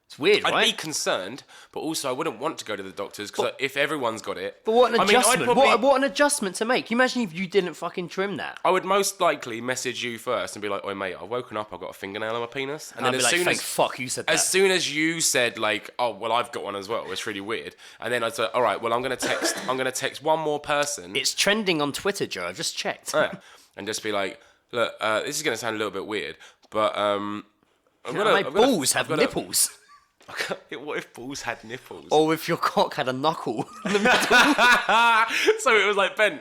It's weird, I'd right? be concerned, but also I wouldn't want to go to the doctors because if everyone's got it. But what an I mean, I'd adjustment! probably- What an adjustment to make. Can you imagine if you didn't fucking trim that? I would most likely message you first and be like, "Oi, mate, I've woken up. I've got a fingernail on my penis." And I'd then be as like, soon thank as fuck you said that. As soon as you said like, "Oh, well, I've got one as well," it's really weird. And then I'd say, "All right, well, I'm gonna text one more person." It's trending on Twitter, Joe. I've just checked. Yeah, and just be like, "Look, this is gonna sound a little bit weird, but My balls have nipples. What if balls had nipples? Or if your cock had a knuckle. So it was like bent.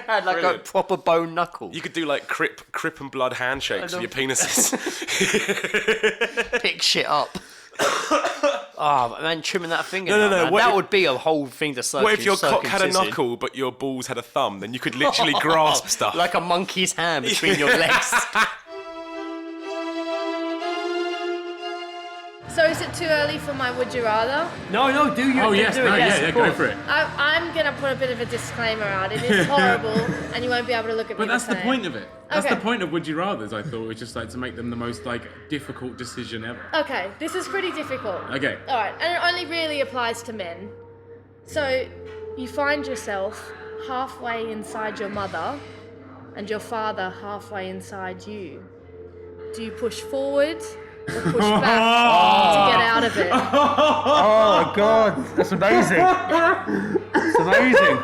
Had like Brilliant. a proper bone knuckle. You could do like crip and blood handshakes with your penises. Pick shit up. Oh man, trimming that finger. No. Man. What That if- would be a whole thing to What if your cock had a circumcision. knuckle but your balls had a thumb? Then you could literally grasp stuff. Like a monkey's hand between your legs. So is it too early for my would you rather? No, do you? Oh yes, do it, no, yes, yeah, of go course. for it. I'm going to put a bit of a disclaimer out. It is horrible and you won't be able to look at me But that's the same. point of it. That's Okay. the point of Would You Rathers, I thought, was just like to make them the most like difficult decision ever. Okay, this is pretty difficult. Okay. Alright, and it only really applies to men. So you find yourself halfway inside your mother and your father halfway inside you. Do you push forward or push back to get out of it? Oh god, that's amazing. That's amazing.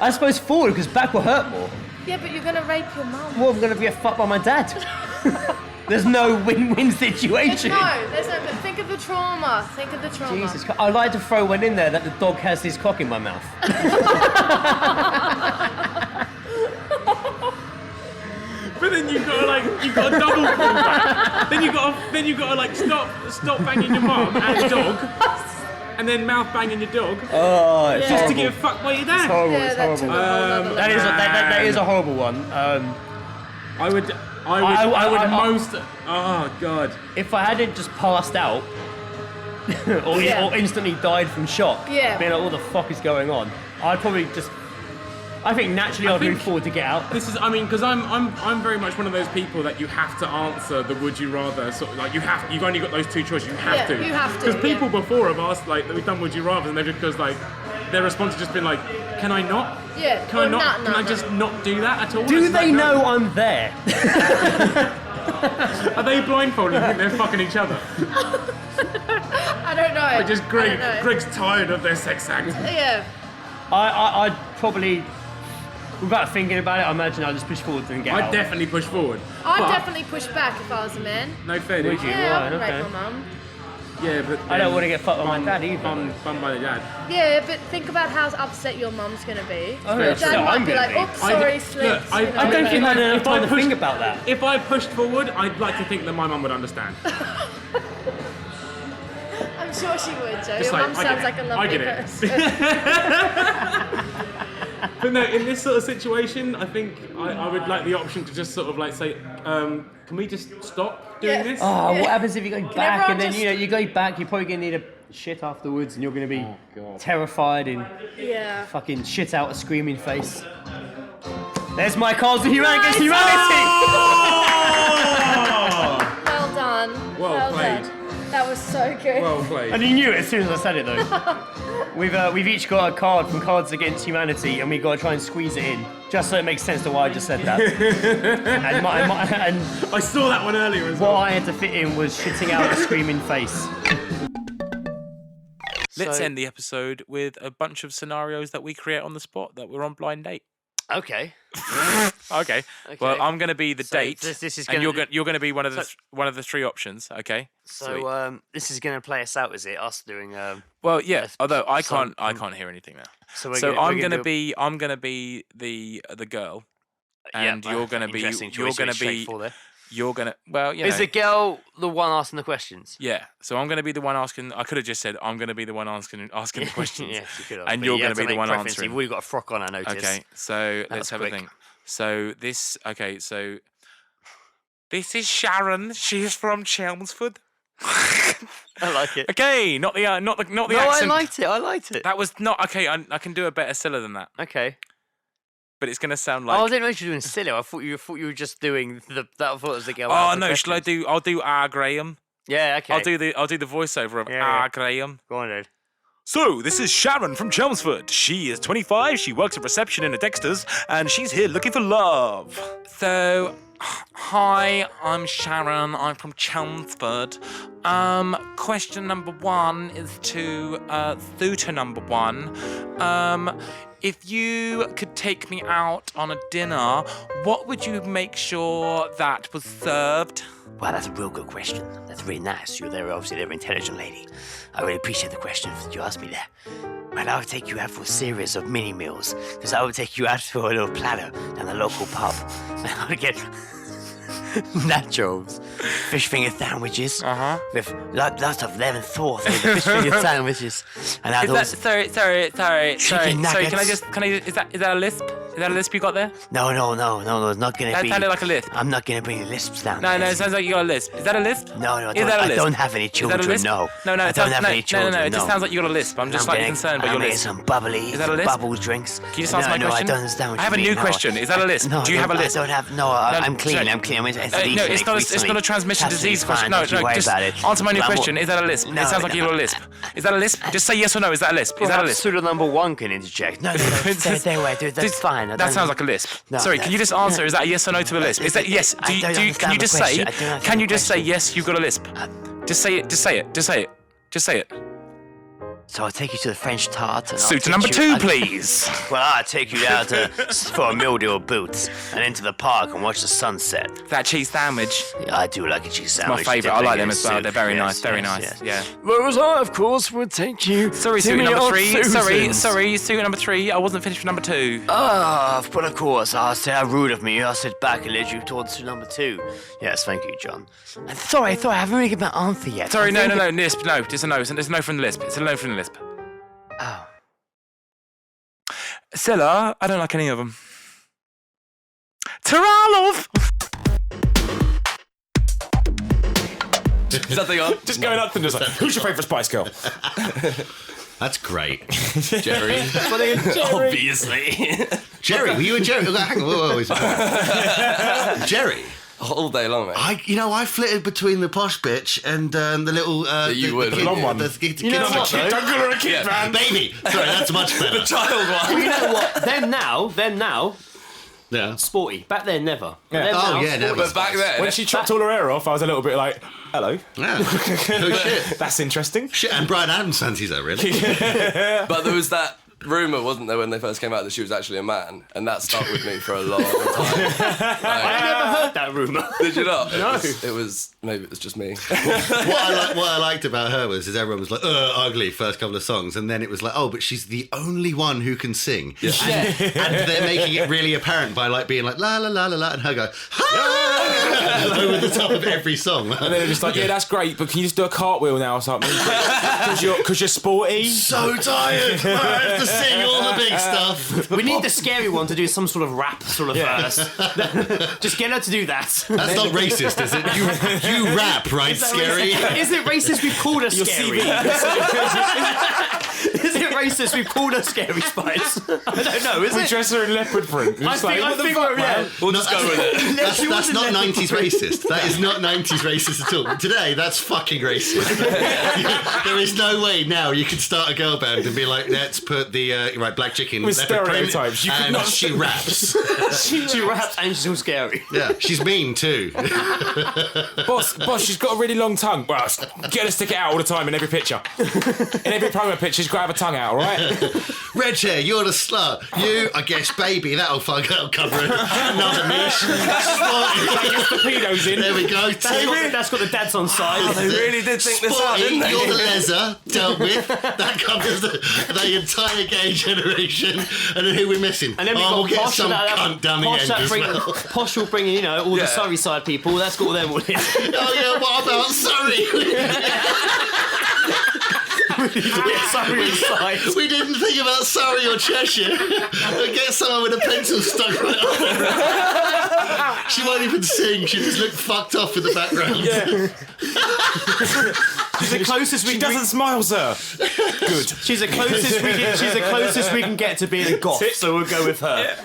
I suppose forward because back will hurt more. Yeah, but you're going to rape your mum. Well, I'm gonna get fucked by my dad. There's no win-win situation. No, there's no, but think of the trauma. Think of the trauma. Jesus Christ. I'd like to throw one in there that the dog has his cock in my mouth. But then you've got a double pullback. then you gotta like stop banging your mum and dog, and then mouth banging your dog Oh, it's just to horrible. get fucked by your dad. Horrible, Yeah, it's that took horrible. a whole nother That is level. that is a horrible one. I would most. Oh god. If I hadn't just passed out or instantly died from shock, Yeah. being like, what the fuck is going on? I'd probably just. I think naturally I'd move forward to get out. This is, I mean, because I'm very much one of those people that you have to answer the would you rather, sort of like you've only got those two choices. You have Yeah, to. you have to, Because people yeah. before have asked like that we've done would you rather, and they've just because like their response has just been like, can I not? Yeah, Can I or not? no, Can I no. just not do that at all? Do It's they like, no. know I'm there? Are they blindfolded and think they're fucking each other? I don't know. Like just I don't know. Greg's tired of their sex act. Yeah. I'd probably, without thinking about it, I imagine I'd just push forward and get I'd out. definitely push forward. I'd But- definitely push back if I was a man. No fair Would dues. you? Yeah, Right, I'd rape okay. my mum. Yeah, but I don't want to get fucked by my bum- dad either. Bum by the dad. Yeah, but think about how upset your mum's going to be. Oh, Your yeah, so dad might I'm be gonna like, be. oops, sorry, slipped. I you know, I don't think I had enough if I time to pushed- think about that. If I pushed forward, I'd like to think that my mum would understand. I'm sure she would, Joe. Just Your like, mum I sounds get like it. a I lovely get it. person. But no, in this sort of situation, I think I would like the option to just sort of like say, can we just stop doing Yeah. this? Oh, Yeah. what happens if you go back everyone and then just- you go back? You're probably gonna need a shit afterwards, and you're gonna be terrified and Yeah. fucking shit out a screaming face. There's my calls to humanity. Humanity. Well done. Well played. Done. That was so good. Well played. And you knew it as soon as I said it, though. We've each got a card from Cards Against Humanity, and we've got to try and squeeze it in, just so it makes sense to why I just said that. and I saw that one earlier as well. what I had to fit in was shitting out a screaming face. Let's end the episode with a bunch of scenarios that we create on the spot that we're on blind date. Okay. Okay. Well, I'm going to be the date, This is and gonna, you're going to be one of the three options. Okay. Sweet. So this is going to play us out, is it? Us doing. Well, yeah. Although I so- can't hear anything now. So, I'm going to be the girl, and you're going to be well, you know. Is the girl the one asking the questions? Yeah. So I'm going to be the one asking. I could have just said I'm going to be the one asking the questions. Yes, you could have. And But you're you going had to be the make one preference. answering. You've already got a frock on, I noticed. Okay. So let's have quick. a think. So this. Okay. So this is Sharon. She's from Chelmsford. I like it. Okay. Not the No, accent. I liked it. That was not okay. I can do a better Scylla than that. Okay. But it's going to sound like. Oh, I didn't know you were doing silly. I thought you were just doing the. I thought it was the girl. Oh asking no! Shall I questions. do? I'll do R. Graham. Yeah. Okay. I'll do the voiceover of Yeah, R. yeah. Graham. Go on, dude. So, this is Sharon from Chelmsford. She is 25, she works at reception in a Dexter's, and she's here looking for love. So, hi, I'm Sharon, I'm from Chelmsford. Question number one is to suitor number one. If you could take me out on a dinner, what would you make sure that was served? Wow, that's a real good question. That's really nice. You're obviously a very intelligent lady. I really appreciate the question that you asked me there. Well, I would take you out for a series of mini meals, because I would take you out for a little platter down the local pub. And I would get nachos, fish finger sandwiches, with lots of lemon sauce with the fish finger sandwiches. And I those Sorry. chicken nuggets. Can I is that a lisp? Is that a lisp you got there? No, it's not gonna That be. sounded like a lisp. I'm not gonna bring the lisps down. No, there. it sounds like you got a lisp. Is that a lisp? No, Is that a I lisp? don't have any Is that a children. lisp? No, No, I don't have any children. No, it just sounds like you got a lisp. I'm just slightly concerned by your I'm getting lisp. some bubbly, Is that a lisp? bubble drinks. Can you just answer my No, question? I don't understand what I have you a mean. new No, question. Is that a lisp? No, Do you have a lisp? I don't have. No, I'm clean. I'm clean. No, it's not a transmission disease question. No, just answer my new question. Is that a lisp? No, It sounds like you got a lisp. Is that a lisp? Just say yes or no. Is that a lisp? Is that a lisp? Pseudo number one can interject. No, stay away, dude. That's fine. That sounds like a lisp. No, Sorry, can you just answer? Is that a yes or no to a lisp? Is that yes? I don't Can understand you the just question. say? I don't understand Can you the just say question. yes? You've got a lisp. Just say it. Just say it. Just say it. Just say it. So I'll take you to the French tart. And I'll Suitor teach number you- 2, please. Well, I'll take you down for a meal deal boots and into the park and watch the sunset. That cheese sandwich. Yeah, I do like a cheese It's my sandwich. favourite. I dipping like in them as well. soup. They're very Yes, nice. Very yes, nice. yes. Yeah. Whereas I, of course, would take you. Sorry, to suitor me number old 3. Susans. Sorry, suitor number 3. I wasn't finished with number 2. But of course, I said how rude of me. I'll sit back and let you towards to number 2. Yes, thank you, John. And sorry, I haven't really given my answer yet. Sorry, I'm no, thinking- lisp. No, just a no. It's a no from the lisp. It's a no from the lisp. Oh. Scylla, I don't like any of them. Taralov! Is that thing on? Just going up and just like, who's your favourite Spice Girl? That's great. Jerry. Obviously. Jerry, were you a Jerry? Hang on, whoa. Jerry. All day long, mate. I flitted between the posh bitch and the little... the kid, blonde one. The kid, You know what, though? Don't call her a kid, man. Baby. Sorry, that's much better. The child one. You know what? Them now, Yeah. sporty. Back then, never. Yeah. Them Oh, now, yeah, sporty. never. But back then, When she chopped all her hair off, I was a little bit like, hello. Yeah. Oh, shit. That's interesting. Shit, and Brian Adams fancies her, really? but there was that rumour, wasn't there, when they first came out that she was actually a man, and that stuck with me for a long time. I never heard that rumour. Did you not? No. It was maybe it was just me. What I liked about her was everyone was like, ugly, first couple of songs, and then it was like, oh, but she's the only one who can sing. Yeah. And they're making it really apparent by like being like, la la la la la, and her go, ha! over the top of every song. And then they're just like, yeah, that's great, but can you just do a cartwheel now or something? Because you're sporty. So tired. I have to sing all the big stuff. We need the scary one to do some sort of rap sort of verse. Just get her to do that. That's not racist, is it? You rap, right, Scary? Is it racist we've called her Your scary? CV. Is it racist? We pulled her scary spice. I don't know. Is We it? dress her in leopard print. I think we're, yeah. We'll just go with it. That's not 90s racist. That is not 90s racist at all. Today, that's fucking racist. There is no way now you can start a girl band and be like, let's put the black chicken With leopard print, stereotypes. You could and not- she raps. She raps and she's all scary. Yeah, she's mean too. Boss, she's got a really long tongue. Well, get her to stick it out all the time in every picture. In every promo picture, she's got to have a tongue out, all right? Red hair, you're the slut. You, I guess, baby, that'll cover it. Another niche. Gets the pedos in. There we go. That's got the dads on side. They really did think this out, Sporty, didn't they? you're the leather dealt with. That covers the entire gay generation. And then who we missing? And then we've got we'll get Posh some that- cunt down the Posh end that as bring- well. Posh will bring in, all the Surrey side people. That's got all them all in. Oh yeah, what about Surrey? Surrey side. We didn't think about Surrey or Cheshire. We'll get someone with a pencil stuck right on. She won't even sing. She just look fucked off in the background. Yeah. She's the closest She doesn't smile, sir. Good. She's the closest we can get to being a goth. So we'll go with her.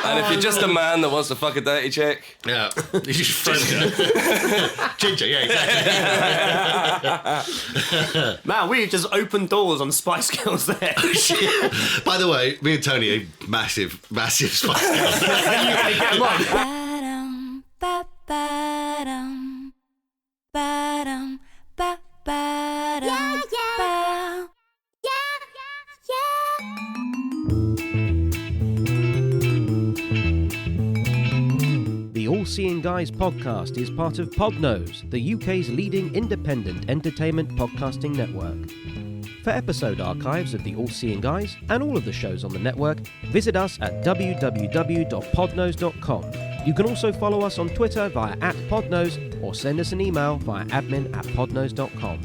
And if you're just a man that wants to fuck a dirty chick, Yeah. You just Ginger. Ginger, yeah, exactly. Man, we just opened doors on Spice Girls there. By the way, me and Tony are massive Spice Girls. Get 'em on. Ba-dum, ba-ba-dum, ba-dum, ba-ba-dum, ba. The All Seeing Guys podcast is part of Podnose, the UK's leading independent entertainment podcasting network. For episode archives of the All Seeing Guys and all of the shows on the network, visit us at www.podnose.com. You can also follow us on Twitter via @podnose or send us an email via admin@podnose.com.